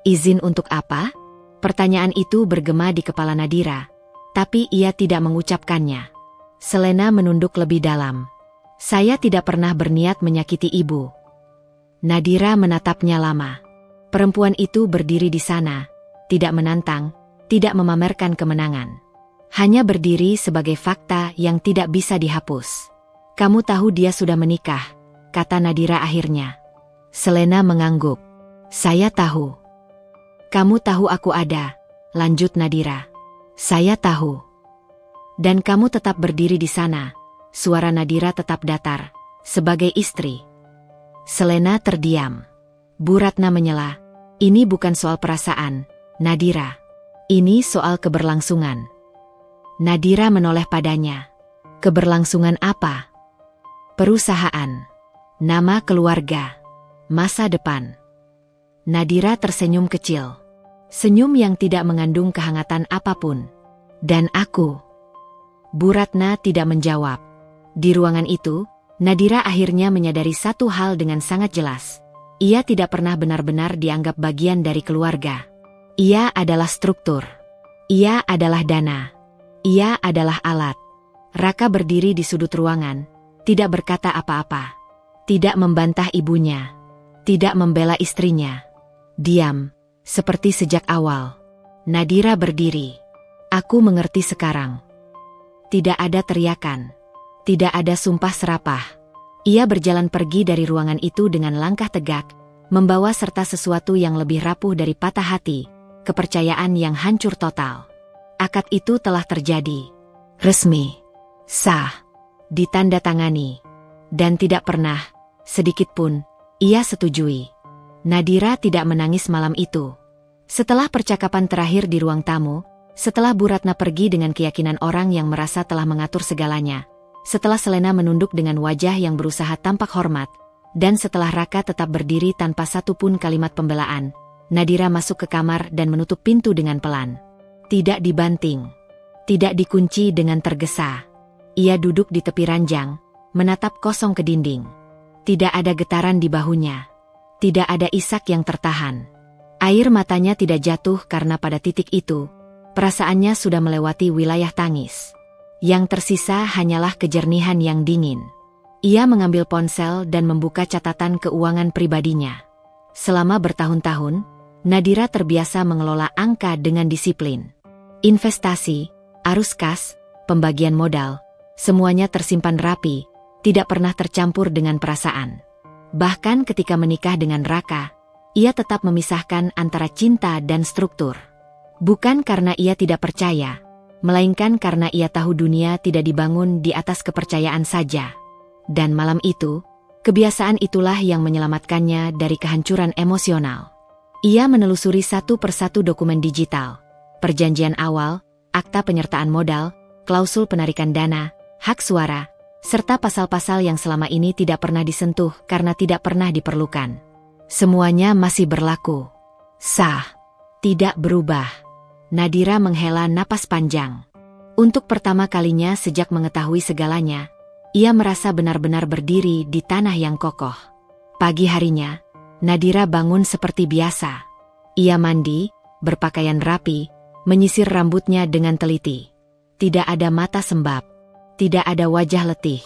Izin untuk apa? Pertanyaan itu bergema di kepala Nadira, tapi ia tidak mengucapkannya. Selena menunduk lebih dalam. Saya tidak pernah berniat menyakiti ibu. Nadira menatapnya lama. Perempuan itu berdiri di sana, tidak menantang, tidak memamerkan kemenangan. Hanya berdiri sebagai fakta yang tidak bisa dihapus. Kamu tahu dia sudah menikah, kata Nadira akhirnya. Selena mengangguk. Saya tahu. Kamu tahu aku ada, lanjut Nadira. Saya tahu. Dan kamu tetap berdiri di sana. Suara Nadira tetap datar, sebagai istri. Selena terdiam. Bu Ratna menyela. Ini bukan soal perasaan, Nadira. Ini soal keberlangsungan. Nadira menoleh padanya. Keberlangsungan apa? Perusahaan. Nama keluarga. Masa depan. Nadira tersenyum kecil. Senyum yang tidak mengandung kehangatan apapun. Dan aku. Bu Ratna tidak menjawab. Di ruangan itu, Nadira akhirnya menyadari satu hal dengan sangat jelas. Ia tidak pernah benar-benar dianggap bagian dari keluarga. Ia adalah struktur. Ia adalah dana. Ia adalah alat. Raka berdiri di sudut ruangan, tidak berkata apa-apa. Tidak membantah ibunya. Tidak membela istrinya. Diam, seperti sejak awal. Nadira berdiri. Aku mengerti sekarang. Tidak ada teriakan. Tidak ada sumpah serapah. Ia berjalan pergi dari ruangan itu dengan langkah tegak, membawa serta sesuatu yang lebih rapuh dari patah hati, kepercayaan yang hancur total. Akad itu telah terjadi. Resmi. Sah. Ditandatangani. Dan tidak pernah, sedikit pun, ia setujui. Nadira tidak menangis malam itu. Setelah percakapan terakhir di ruang tamu, setelah Bu Ratna pergi dengan keyakinan orang yang merasa telah mengatur segalanya, setelah Selena menunduk dengan wajah yang berusaha tampak hormat, dan setelah Raka tetap berdiri tanpa satu pun kalimat pembelaan, Nadira masuk ke kamar dan menutup pintu dengan pelan. Tidak dibanting. Tidak dikunci dengan tergesa. Ia duduk di tepi ranjang, menatap kosong ke dinding. Tidak ada getaran di bahunya. Tidak ada isak yang tertahan. Air matanya tidak jatuh karena pada titik itu, perasaannya sudah melewati wilayah tangis. Yang tersisa hanyalah kejernihan yang dingin. Ia mengambil ponsel dan membuka catatan keuangan pribadinya. Selama bertahun-tahun, Nadira terbiasa mengelola angka dengan disiplin. Investasi, arus kas, pembagian modal, semuanya tersimpan rapi, tidak pernah tercampur dengan perasaan. Bahkan ketika menikah dengan Raka, ia tetap memisahkan antara cinta dan struktur. Bukan karena ia tidak percaya, melainkan karena ia tahu dunia tidak dibangun di atas kepercayaan saja. Dan malam itu, kebiasaan itulah yang menyelamatkannya dari kehancuran emosional. Ia menelusuri satu persatu dokumen digital, perjanjian awal, akta penyertaan modal, klausul penarikan dana, hak suara, serta pasal-pasal yang selama ini tidak pernah disentuh karena tidak pernah diperlukan. Semuanya masih berlaku. Sah. Tidak berubah. Nadira menghela napas panjang. Untuk pertama kalinya sejak mengetahui segalanya, ia merasa benar-benar berdiri di tanah yang kokoh. Pagi harinya, Nadira bangun seperti biasa. Ia mandi, berpakaian rapi, menyisir rambutnya dengan teliti. Tidak ada mata sembab. Tidak ada wajah letih.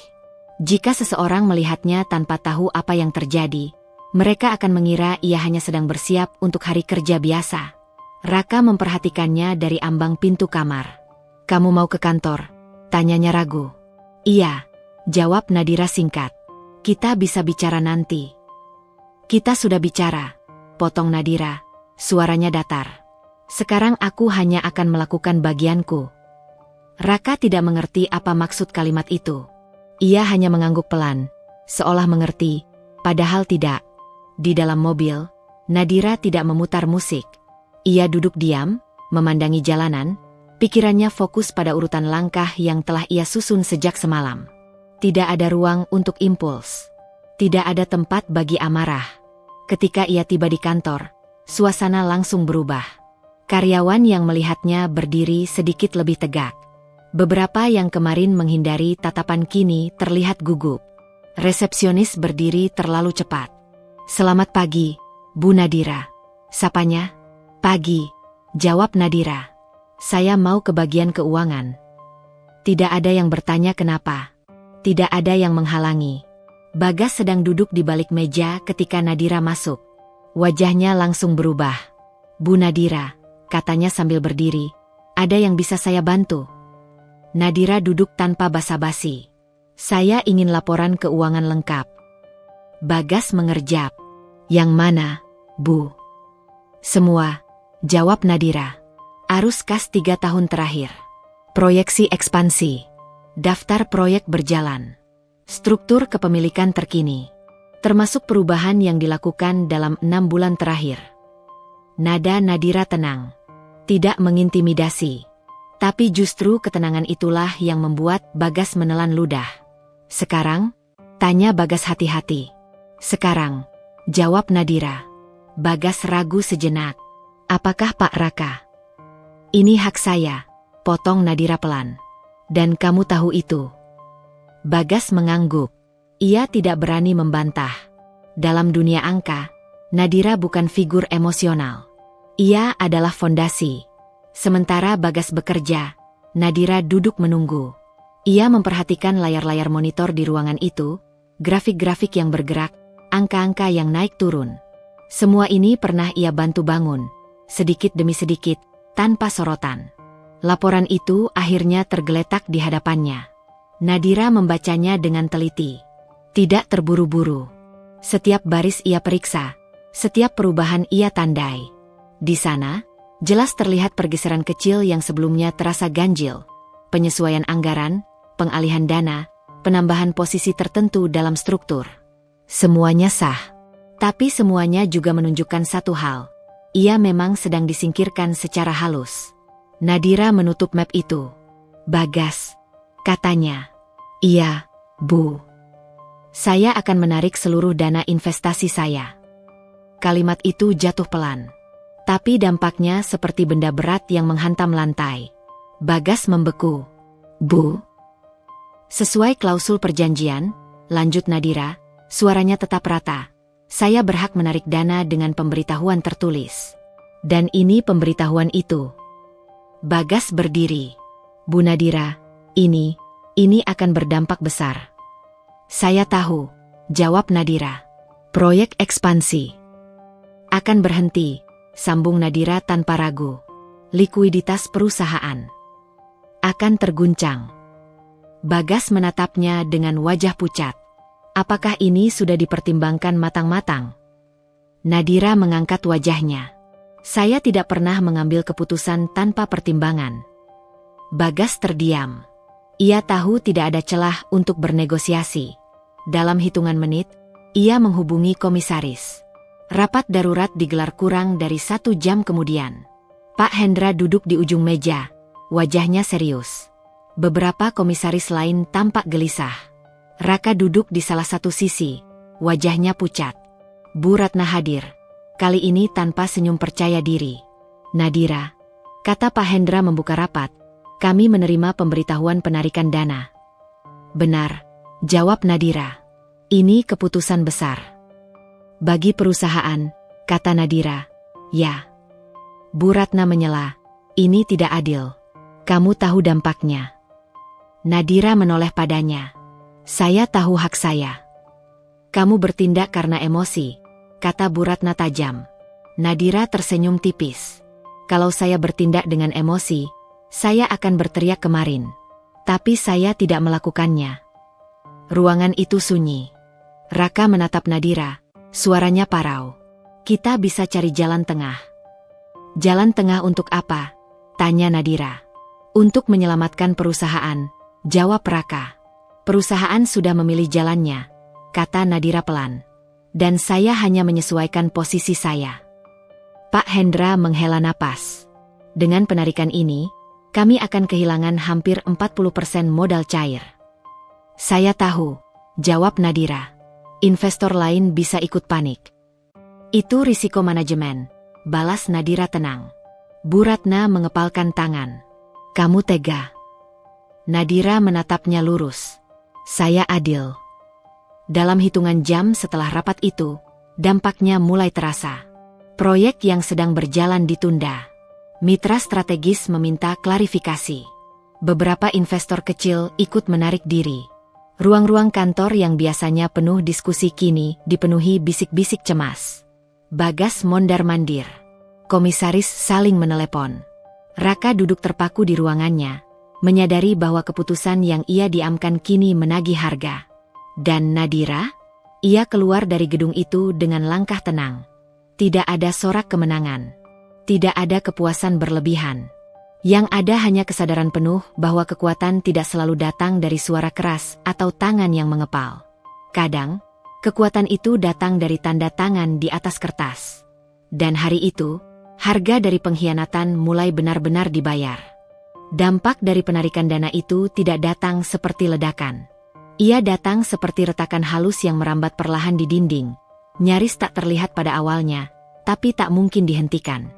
Jika seseorang melihatnya tanpa tahu apa yang terjadi, mereka akan mengira ia hanya sedang bersiap untuk hari kerja biasa. Raka memperhatikannya dari ambang pintu kamar. "Kamu mau ke kantor?" tanyanya ragu. "Iya," jawab Nadira singkat. "Kita bisa bicara nanti." "Kita sudah bicara," potong Nadira, suaranya datar. "Sekarang aku hanya akan melakukan bagianku." Raka tidak mengerti apa maksud kalimat itu. Ia hanya mengangguk pelan, seolah mengerti, padahal tidak. Di dalam mobil, Nadira tidak memutar musik. Ia duduk diam, memandangi jalanan, pikirannya fokus pada urutan langkah yang telah ia susun sejak semalam. Tidak ada ruang untuk impuls. Tidak ada tempat bagi amarah. Ketika ia tiba di kantor, suasana langsung berubah. Karyawan yang melihatnya berdiri sedikit lebih tegak. Beberapa yang kemarin menghindari tatapan kini terlihat gugup. Resepsionis berdiri terlalu cepat. "Selamat pagi, Bu Nadira," sapanya. "Pagi," jawab Nadira. "Saya mau ke bagian keuangan." Tidak ada yang bertanya kenapa. Tidak ada yang menghalangi. Bagas sedang duduk di balik meja ketika Nadira masuk. Wajahnya langsung berubah. "Bu Nadira," katanya sambil berdiri, "ada yang bisa saya bantu?" Nadira duduk tanpa basa-basi. "Saya ingin laporan keuangan lengkap." Bagas mengerjap. "Yang mana, Bu?" "Semua," jawab Nadira. "Arus kas 3 tahun terakhir. Proyeksi ekspansi. Daftar proyek berjalan. Struktur kepemilikan terkini. Termasuk perubahan yang dilakukan dalam 6 bulan terakhir." Nada Nadira tenang. Tidak mengintimidasi. Tapi justru ketenangan itulah yang membuat Bagas menelan ludah. "Sekarang?" tanya Bagas hati-hati. "Sekarang," jawab Nadira. Bagas ragu sejenak. "Apakah Pak Raka?" "Ini hak saya," potong Nadira pelan. "Dan kamu tahu itu." Bagas mengangguk. Ia tidak berani membantah. Dalam dunia angka, Nadira bukan figur emosional. Ia adalah fondasi. Sementara Bagas bekerja, Nadira duduk menunggu. Ia memperhatikan layar-layar monitor di ruangan itu, grafik-grafik yang bergerak, angka-angka yang naik turun. Semua ini pernah ia bantu bangun, sedikit demi sedikit, tanpa sorotan. Laporan itu akhirnya tergeletak di hadapannya. Nadira membacanya dengan teliti. Tidak terburu-buru. Setiap baris ia periksa, setiap perubahan ia tandai. Di sana, jelas terlihat pergeseran kecil yang sebelumnya terasa ganjil. Penyesuaian anggaran, pengalihan dana, penambahan posisi tertentu dalam struktur. Semuanya sah. Tapi semuanya juga menunjukkan satu hal. Ia memang sedang disingkirkan secara halus. Nadira menutup map itu. Bagas, katanya. Iya, Bu. Saya akan menarik seluruh dana investasi saya. Kalimat itu jatuh pelan. Tapi dampaknya seperti benda berat yang menghantam lantai. Bagas membeku. Bu. Sesuai klausul perjanjian, lanjut Nadira, suaranya tetap rata. Saya berhak menarik dana dengan pemberitahuan tertulis. Dan ini pemberitahuan itu. Bagas berdiri. Bu Nadira, ini akan berdampak besar. Saya tahu, jawab Nadira. Proyek ekspansi akan berhenti, sambung Nadira tanpa ragu. Likuiditas perusahaan akan terguncang. Bagas menatapnya dengan wajah pucat. Apakah ini sudah dipertimbangkan matang-matang? Nadira mengangkat wajahnya. Saya tidak pernah mengambil keputusan tanpa pertimbangan. Bagas terdiam. Ia tahu tidak ada celah untuk bernegosiasi. Dalam hitungan menit, ia menghubungi komisaris. Rapat darurat digelar kurang dari 1 jam kemudian. Pak Hendra duduk di ujung meja, wajahnya serius. Beberapa komisaris lain tampak gelisah. Raka duduk di salah satu sisi, wajahnya pucat. Bu Ratna hadir, kali ini tanpa senyum percaya diri. Nadira, kata Pak Hendra membuka rapat, kami menerima pemberitahuan penarikan dana. Benar, jawab Nadira. Ini keputusan besar. Bagi perusahaan, kata Nadira. Ya. Bu Ratna menyela, ini tidak adil. Kamu tahu dampaknya. Nadira menoleh padanya. Saya tahu hak saya. Kamu bertindak karena emosi, kata Bu Ratna tajam. Nadira tersenyum tipis. Kalau saya bertindak dengan emosi, saya akan berteriak kemarin. Tapi saya tidak melakukannya. Ruangan itu sunyi. Raka menatap Nadira, suaranya parau. Kita bisa cari jalan tengah. Jalan tengah untuk apa? Tanya Nadira. Untuk menyelamatkan perusahaan, jawab Raka. Perusahaan sudah memilih jalannya, kata Nadira pelan. Dan saya hanya menyesuaikan posisi saya. Pak Hendra menghela napas. Dengan penarikan ini, kami akan kehilangan hampir 40% modal cair. Saya tahu, jawab Nadira. Investor lain bisa ikut panik. Itu risiko manajemen, balas Nadira tenang. Bu Ratna mengepalkan tangan. Kamu tega. Nadira menatapnya lurus. Saya adil. Dalam hitungan jam setelah rapat itu, dampaknya mulai terasa. Proyek yang sedang berjalan ditunda. Mitra strategis meminta klarifikasi. Beberapa investor kecil ikut menarik diri. Ruang-ruang kantor yang biasanya penuh diskusi kini dipenuhi bisik-bisik cemas. Bagas mondar-mandir. Komisaris saling menelepon. Raka duduk terpaku di ruangannya, menyadari bahwa keputusan yang ia diamkan kini menagih harga. Dan Nadira? Ia keluar dari gedung itu dengan langkah tenang. Tidak ada sorak kemenangan. Tidak ada kepuasan berlebihan. Yang ada hanya kesadaran penuh bahwa kekuatan tidak selalu datang dari suara keras atau tangan yang mengepal. Kadang, kekuatan itu datang dari tanda tangan di atas kertas. Dan hari itu, harga dari pengkhianatan mulai benar-benar dibayar. Dampak dari penarikan dana itu tidak datang seperti ledakan. Ia datang seperti retakan halus yang merambat perlahan di dinding. Nyaris tak terlihat pada awalnya, tapi tak mungkin dihentikan.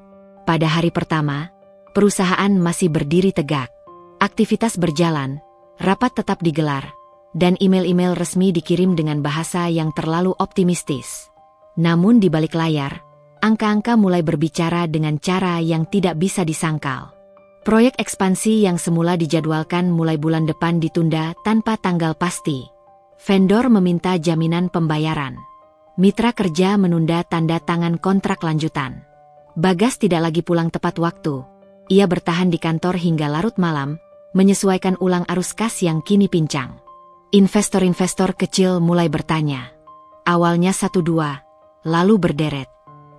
Pada hari pertama, perusahaan masih berdiri tegak. Aktivitas berjalan, rapat tetap digelar, dan email-email resmi dikirim dengan bahasa yang terlalu optimistis. Namun di balik layar, angka-angka mulai berbicara dengan cara yang tidak bisa disangkal. Proyek ekspansi yang semula dijadwalkan mulai bulan depan ditunda tanpa tanggal pasti. Vendor meminta jaminan pembayaran. Mitra kerja menunda tanda tangan kontrak lanjutan. Bagas tidak lagi pulang tepat waktu. Ia bertahan di kantor hingga larut malam, menyesuaikan ulang arus kas yang kini pincang. Investor-investor kecil mulai bertanya. Awalnya 1-2, lalu berderet.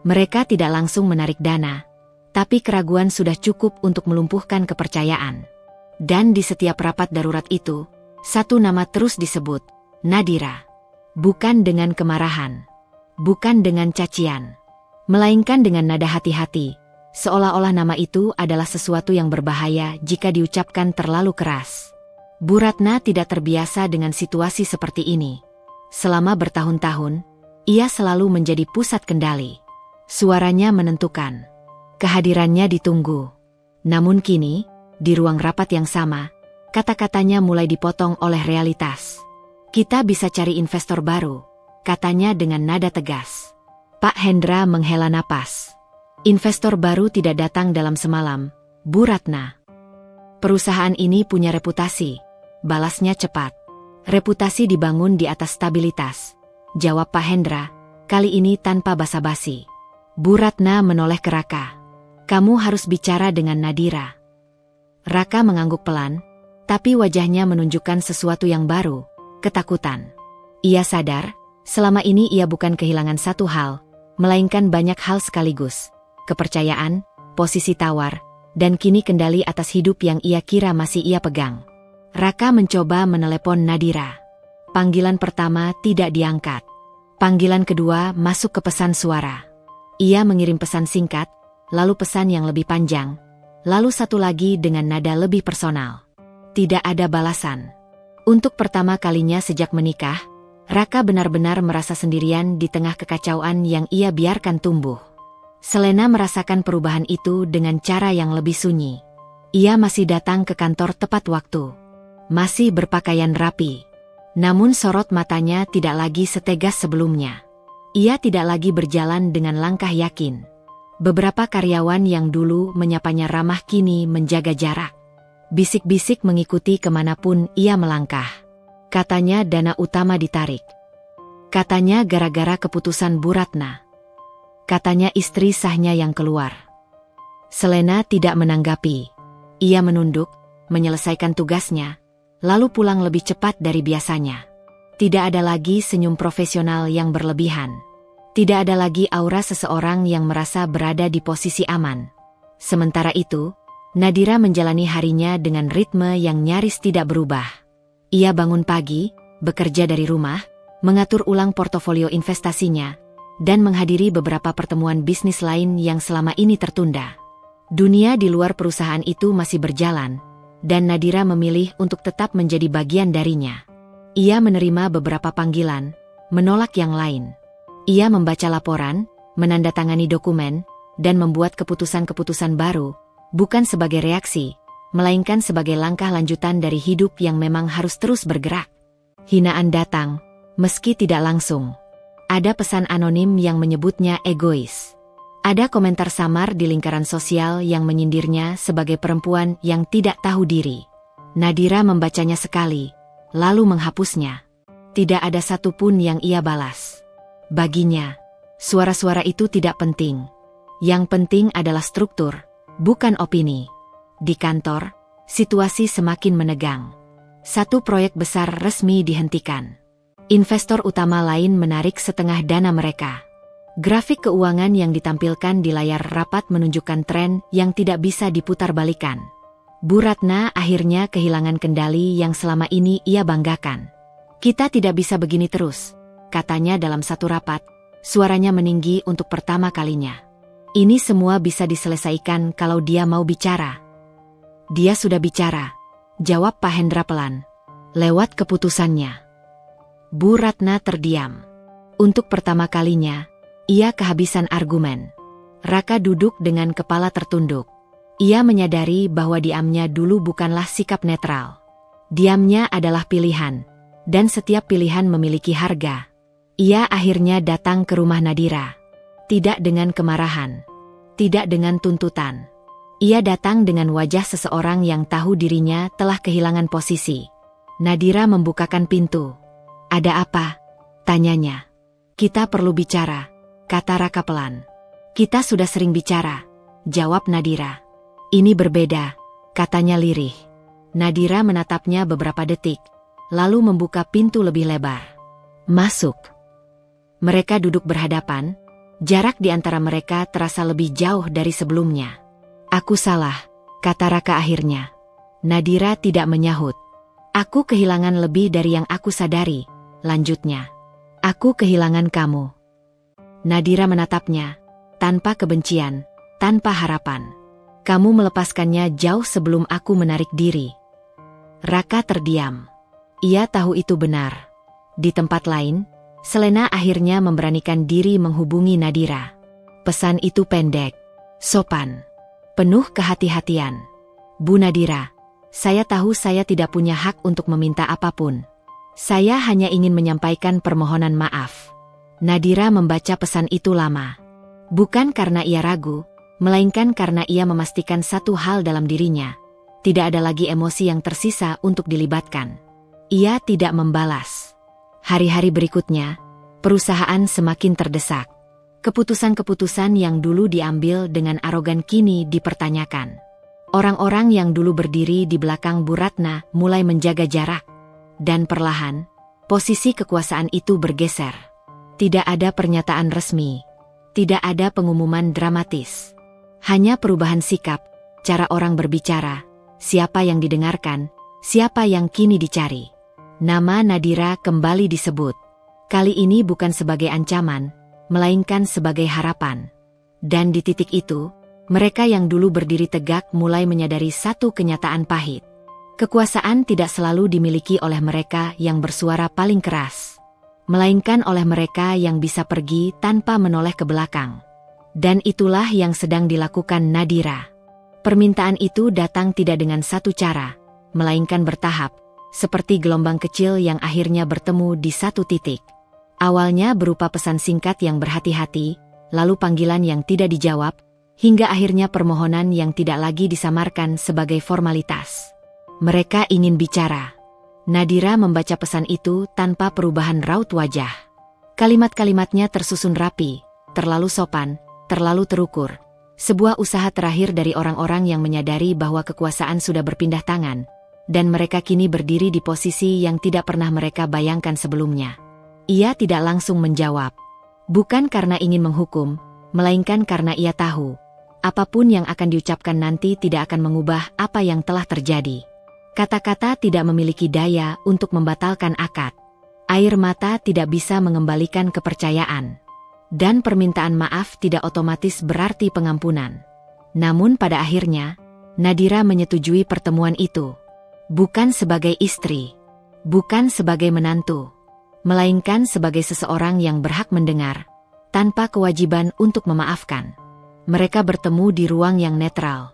Mereka tidak langsung menarik dana, tapi keraguan sudah cukup untuk melumpuhkan kepercayaan. Dan di setiap rapat darurat itu, satu nama terus disebut, Nadira. Bukan dengan kemarahan, bukan dengan cacian, melainkan dengan nada hati-hati, seolah-olah nama itu adalah sesuatu yang berbahaya jika diucapkan terlalu keras. Bu Ratna tidak terbiasa dengan situasi seperti ini. Selama bertahun-tahun, ia selalu menjadi pusat kendali. Suaranya menentukan. Kehadirannya ditunggu. Namun kini, di ruang rapat yang sama, kata-katanya mulai dipotong oleh realitas. Kita bisa cari investor baru, katanya dengan nada tegas. Pak Hendra menghela napas. Investor baru tidak datang dalam semalam, Bu Ratna. Perusahaan ini punya reputasi, balasnya cepat. Reputasi dibangun di atas stabilitas, jawab Pak Hendra, kali ini tanpa basa-basi. Bu Ratna menoleh ke Raka. Kamu harus bicara dengan Nadira. Raka mengangguk pelan, tapi wajahnya menunjukkan sesuatu yang baru, ketakutan. Ia sadar, selama ini ia bukan kehilangan satu hal, melainkan banyak hal sekaligus. Kepercayaan, posisi tawar, dan kini kendali atas hidup yang ia kira masih ia pegang. Raka mencoba menelepon Nadira. Panggilan pertama tidak diangkat. Panggilan kedua masuk ke pesan suara. Ia mengirim pesan singkat, lalu pesan yang lebih panjang, lalu satu lagi dengan nada lebih personal. Tidak ada balasan. Untuk pertama kalinya sejak menikah, Raka benar-benar merasa sendirian di tengah kekacauan yang ia biarkan tumbuh. Selena merasakan perubahan itu dengan cara yang lebih sunyi. Ia masih datang ke kantor tepat waktu. Masih berpakaian rapi. Namun sorot matanya tidak lagi setegas sebelumnya. Ia tidak lagi berjalan dengan langkah yakin. Beberapa karyawan yang dulu menyapanya ramah kini menjaga jarak. Bisik-bisik mengikuti kemanapun ia melangkah. Katanya dana utama ditarik. Katanya gara-gara keputusan Bu Ratna. Katanya istri sahnya yang keluar. Selena tidak menanggapi. Ia menunduk, menyelesaikan tugasnya, lalu pulang lebih cepat dari biasanya. Tidak ada lagi senyum profesional yang berlebihan. Tidak ada lagi aura seseorang yang merasa berada di posisi aman. Sementara itu, Nadira menjalani harinya dengan ritme yang nyaris tidak berubah. Ia bangun pagi, bekerja dari rumah, mengatur ulang portofolio investasinya, dan menghadiri beberapa pertemuan bisnis lain yang selama ini tertunda. Dunia di luar perusahaan itu masih berjalan, dan Nadira memilih untuk tetap menjadi bagian darinya. Ia menerima beberapa panggilan, menolak yang lain. Ia membaca laporan, menandatangani dokumen, dan membuat keputusan-keputusan baru, bukan sebagai reaksi, melainkan sebagai langkah lanjutan dari hidup yang memang harus terus bergerak. Hinaan datang, meski tidak langsung. Ada pesan anonim yang menyebutnya egois. Ada komentar samar di lingkaran sosial yang menyindirnya sebagai perempuan yang tidak tahu diri. Nadira membacanya sekali, lalu menghapusnya. Tidak ada satupun yang ia balas. Baginya, suara-suara itu tidak penting. Yang penting adalah struktur, bukan opini. Di kantor, situasi semakin menegang. Satu proyek besar resmi dihentikan. Investor utama lain menarik setengah dana mereka. Grafik keuangan yang ditampilkan di layar rapat menunjukkan tren yang tidak bisa diputarbalikkan. Bu Ratna akhirnya kehilangan kendali yang selama ini ia banggakan. Kita tidak bisa begini terus, katanya dalam satu rapat, suaranya meninggi untuk pertama kalinya. Ini semua bisa diselesaikan kalau dia mau bicara. Dia sudah bicara, jawab Pak Hendra pelan. Lewat keputusannya. Bu Ratna terdiam. Untuk pertama kalinya, ia kehabisan argumen. Raka duduk dengan kepala tertunduk. Ia menyadari bahwa diamnya dulu bukanlah sikap netral. Diamnya adalah pilihan, dan setiap pilihan memiliki harga. Ia akhirnya datang ke rumah Nadira. Tidak dengan kemarahan. Tidak dengan tuntutan. Ia datang dengan wajah seseorang yang tahu dirinya telah kehilangan posisi. Nadira membukakan pintu. Ada apa? Tanyanya. Kita perlu bicara, kata Raka pelan. Kita sudah sering bicara, jawab Nadira. Ini berbeda, katanya lirih. Nadira menatapnya beberapa detik, lalu membuka pintu lebih lebar. Masuk. Mereka duduk berhadapan, jarak di antara mereka terasa lebih jauh dari sebelumnya. Aku salah, kata Raka akhirnya. Nadira tidak menyahut. Aku kehilangan lebih dari yang aku sadari, lanjutnya. Aku kehilangan kamu. Nadira menatapnya, tanpa kebencian, tanpa harapan. Kamu melepaskannya jauh sebelum aku menarik diri. Raka terdiam. Ia tahu itu benar. Di tempat lain, Selena akhirnya memberanikan diri menghubungi Nadira. Pesan itu pendek, sopan, penuh kehati-hatian. Bu Nadira, saya tahu saya tidak punya hak untuk meminta apapun. Saya hanya ingin menyampaikan permohonan maaf. Nadira membaca pesan itu lama. Bukan karena ia ragu, melainkan karena ia memastikan satu hal dalam dirinya. Tidak ada lagi emosi yang tersisa untuk dilibatkan. Ia tidak membalas. Hari-hari berikutnya, perusahaan semakin terdesak. Keputusan-keputusan yang dulu diambil dengan arogan kini dipertanyakan. Orang-orang yang dulu berdiri di belakang Bu Ratna mulai menjaga jarak. Dan perlahan, posisi kekuasaan itu bergeser. Tidak ada pernyataan resmi. Tidak ada pengumuman dramatis. Hanya perubahan sikap, cara orang berbicara, siapa yang didengarkan, siapa yang kini dicari. Nama Nadira kembali disebut. Kali ini bukan sebagai ancaman, melainkan sebagai harapan. Dan di titik itu, mereka yang dulu berdiri tegak mulai menyadari satu kenyataan pahit. Kekuasaan tidak selalu dimiliki oleh mereka yang bersuara paling keras, melainkan oleh mereka yang bisa pergi tanpa menoleh ke belakang. Dan itulah yang sedang dilakukan Nadira. Permintaan itu datang tidak dengan satu cara, melainkan bertahap, seperti gelombang kecil yang akhirnya bertemu di satu titik. Awalnya berupa pesan singkat yang berhati-hati, lalu panggilan yang tidak dijawab, hingga akhirnya permohonan yang tidak lagi disamarkan sebagai formalitas. Mereka ingin bicara. Nadira membaca pesan itu tanpa perubahan raut wajah. Kalimat-kalimatnya tersusun rapi, terlalu sopan, terlalu terukur. Sebuah usaha terakhir dari orang-orang yang menyadari bahwa kekuasaan sudah berpindah tangan, dan mereka kini berdiri di posisi yang tidak pernah mereka bayangkan sebelumnya. Ia tidak langsung menjawab. Bukan karena ingin menghukum, melainkan karena ia tahu, apapun yang akan diucapkan nanti tidak akan mengubah apa yang telah terjadi. Kata-kata tidak memiliki daya untuk membatalkan akad. Air mata tidak bisa mengembalikan kepercayaan. Dan permintaan maaf tidak otomatis berarti pengampunan. Namun pada akhirnya, Nadira menyetujui pertemuan itu. Bukan sebagai istri, bukan sebagai menantu, melainkan sebagai seseorang yang berhak mendengar, tanpa kewajiban untuk memaafkan. Mereka bertemu di ruang yang netral.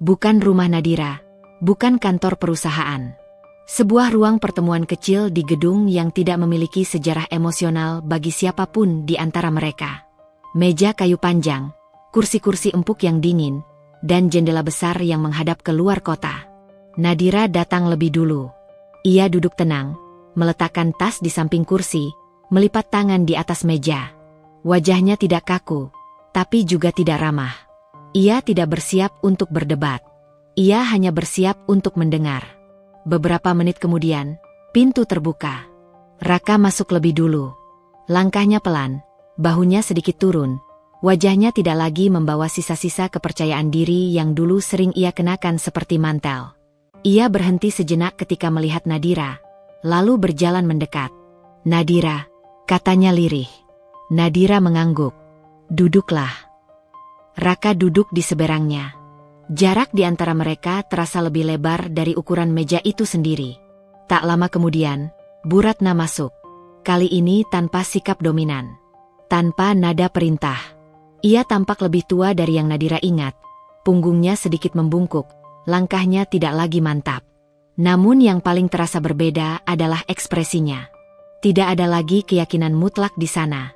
Bukan rumah Nadira, bukan kantor perusahaan. Sebuah ruang pertemuan kecil di gedung yang tidak memiliki sejarah emosional bagi siapapun di antara mereka. Meja kayu panjang, kursi-kursi empuk yang dingin, dan jendela besar yang menghadap ke luar kota. Nadira datang lebih dulu. Ia duduk tenang, meletakkan tas di samping kursi, melipat tangan di atas meja. Wajahnya tidak kaku, tapi juga tidak ramah. Ia tidak bersiap untuk berdebat. Ia hanya bersiap untuk mendengar. Beberapa menit kemudian, pintu terbuka. Raka masuk lebih dulu. Langkahnya pelan, bahunya sedikit turun. Wajahnya tidak lagi membawa sisa-sisa kepercayaan diri yang dulu sering ia kenakan seperti mantel. Ia berhenti sejenak ketika melihat Nadira, lalu berjalan mendekat. Nadira, katanya lirih. Nadira mengangguk. Duduklah. Raka duduk di seberangnya. Jarak di antara mereka terasa lebih lebar dari ukuran meja itu sendiri. Tak lama kemudian, Bu Ratna masuk. Kali ini tanpa sikap dominan. Tanpa nada perintah. Ia tampak lebih tua dari yang Nadira ingat. Punggungnya sedikit membungkuk, langkahnya tidak lagi mantap. Namun yang paling terasa berbeda adalah ekspresinya. Tidak ada lagi keyakinan mutlak di sana.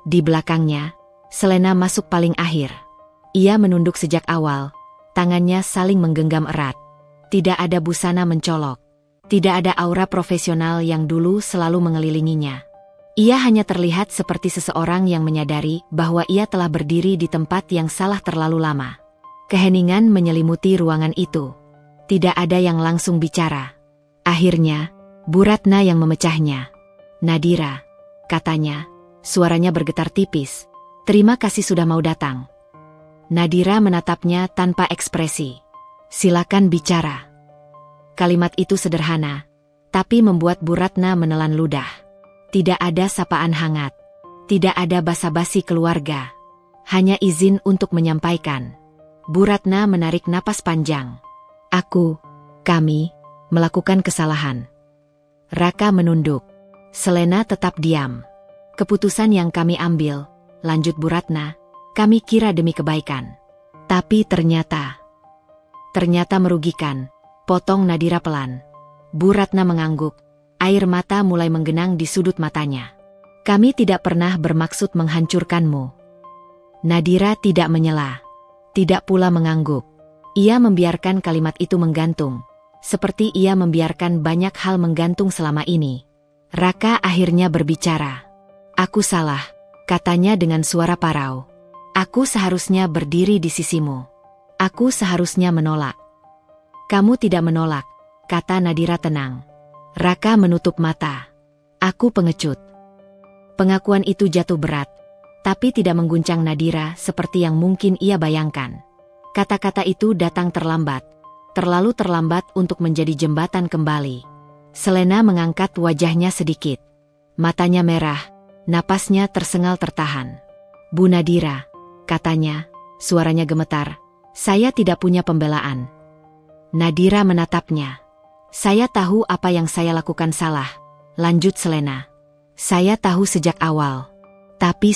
Di belakangnya, Selena masuk paling akhir. Ia menunduk sejak awal. Tangannya saling menggenggam erat. Tidak ada busana mencolok. Tidak ada aura profesional yang dulu selalu mengelilinginya. Ia hanya terlihat seperti seseorang yang menyadari bahwa ia telah berdiri di tempat yang salah terlalu lama. Keheningan menyelimuti ruangan itu. Tidak ada yang langsung bicara. Akhirnya, Bu Ratna yang memecahnya. "Nadira," katanya, suaranya bergetar tipis. "Terima kasih sudah mau datang." Nadira menatapnya tanpa ekspresi. "Silakan bicara." Kalimat itu sederhana, tapi membuat Bu Ratna menelan ludah. Tidak ada sapaan hangat. Tidak ada basa-basi keluarga. Hanya izin untuk menyampaikan. Bu Ratna menarik napas panjang. Kami, melakukan kesalahan." Raka menunduk. Selena tetap diam. "Keputusan yang kami ambil," lanjut Bu Ratna, "kami kira demi kebaikan. Tapi ternyata merugikan," potong Nadira pelan. Bu Ratna mengangguk. Air mata mulai menggenang di sudut matanya. "Kami tidak pernah bermaksud menghancurkanmu." Nadira tidak menyela. Tidak pula mengangguk. Ia membiarkan kalimat itu menggantung. Seperti ia membiarkan banyak hal menggantung selama ini. Raka akhirnya berbicara. "Aku salah," katanya dengan suara parau. "Aku seharusnya berdiri di sisimu. Aku seharusnya menolak." "Kamu tidak menolak," kata Nadira tenang. Raka menutup mata. "Aku pengecut." Pengakuan itu jatuh berat, tapi tidak mengguncang Nadira seperti yang mungkin ia bayangkan. Kata-kata itu datang terlambat, terlalu terlambat untuk menjadi jembatan kembali. Selena mengangkat wajahnya sedikit. Matanya merah, napasnya tersengal tertahan. "Bu Nadira," katanya, suaranya gemetar, "saya tidak punya pembelaan." Nadira menatapnya. "Saya tahu apa yang saya lakukan salah," lanjut Selena. "Saya tahu sejak awal. Tapi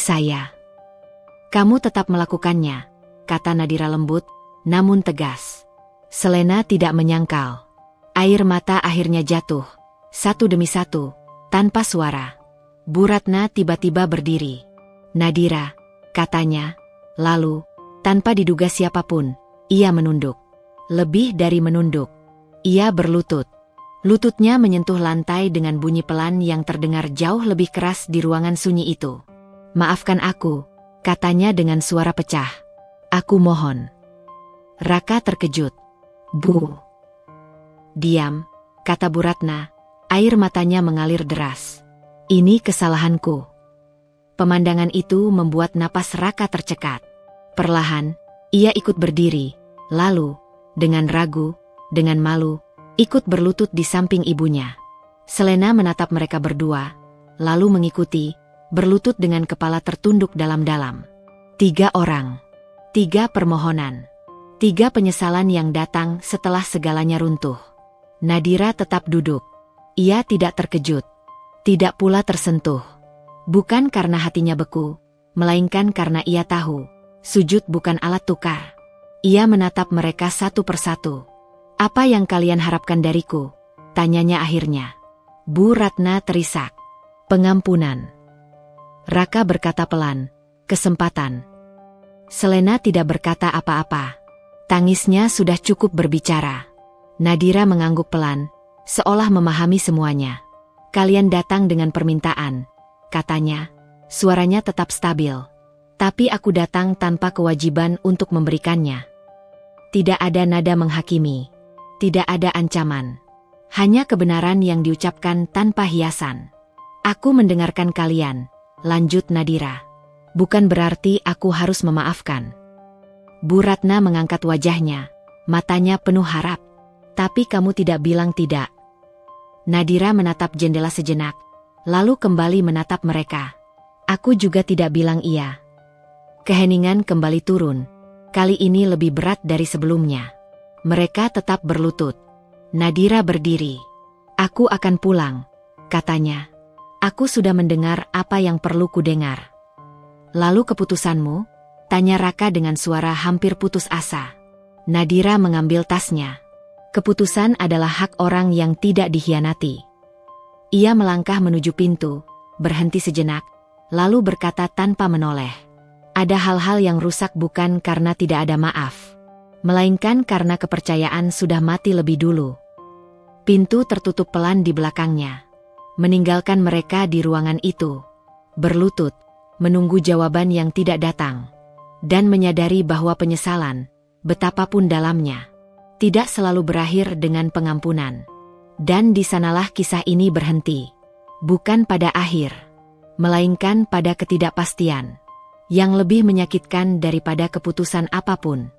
Kamu tetap melakukannya," kata Nadira lembut, namun tegas. Selena tidak menyangkal. Air mata akhirnya jatuh, satu demi satu, tanpa suara. Bu Ratna tiba-tiba berdiri. "Nadira," katanya, lalu, tanpa diduga siapapun, ia menunduk. Lebih dari menunduk. Ia berlutut. Lututnya menyentuh lantai dengan bunyi pelan yang terdengar jauh lebih keras di ruangan sunyi itu. "Maafkan aku," katanya dengan suara pecah. "Aku mohon." Raka terkejut. "Bu." "Diam," kata Bu Ratna. Air matanya mengalir deras. "Ini kesalahanku." Pemandangan itu membuat napas Raka tercekat. Perlahan, ia ikut berdiri, lalu, dengan ragu, dengan malu, ikut berlutut di samping ibunya. Selena menatap mereka berdua, lalu mengikuti, berlutut dengan kepala tertunduk dalam-dalam. 3 orang. 3 permohonan. 3 penyesalan yang datang setelah segalanya runtuh. Nadira tetap duduk. Ia tidak terkejut. Tidak pula tersentuh. Bukan karena hatinya beku, melainkan karena ia tahu, sujud bukan alat tukar. Ia menatap mereka satu persatu. "Apa yang kalian harapkan dariku?" tanyanya akhirnya. Bu Ratna terisak. "Pengampunan." Raka berkata pelan, "Kesempatan." Selena tidak berkata apa-apa. Tangisnya sudah cukup berbicara. Nadira mengangguk pelan, seolah memahami semuanya. "Kalian datang dengan permintaan," katanya. Suaranya tetap stabil. "Tapi aku datang tanpa kewajiban untuk memberikannya." Tidak ada nada menghakimi. Tidak ada ancaman. Hanya kebenaran yang diucapkan tanpa hiasan. "Aku mendengarkan kalian," lanjut Nadira. "Bukan berarti aku harus memaafkan." Bu Ratna mengangkat wajahnya, matanya penuh harap. "Tapi kamu tidak bilang tidak." Nadira menatap jendela sejenak, lalu kembali menatap mereka. "Aku juga tidak bilang iya." Keheningan kembali turun. Kali ini lebih berat dari sebelumnya. Mereka tetap berlutut. Nadira berdiri. "Aku akan pulang," katanya. "Aku sudah mendengar apa yang perlu kudengar." "Lalu keputusanmu?" tanya Raka dengan suara hampir putus asa. Nadira mengambil tasnya. "Keputusan adalah hak orang yang tidak dikhianati." Ia melangkah menuju pintu, berhenti sejenak, lalu berkata tanpa menoleh. "Ada hal-hal yang rusak bukan karena tidak ada maaf, melainkan karena kepercayaan sudah mati lebih dulu." Pintu tertutup pelan di belakangnya, meninggalkan mereka di ruangan itu, berlutut, menunggu jawaban yang tidak datang, dan menyadari bahwa penyesalan, betapapun dalamnya, tidak selalu berakhir dengan pengampunan. Dan di sanalah kisah ini berhenti, bukan pada akhir, melainkan pada ketidakpastian, yang lebih menyakitkan daripada keputusan apapun.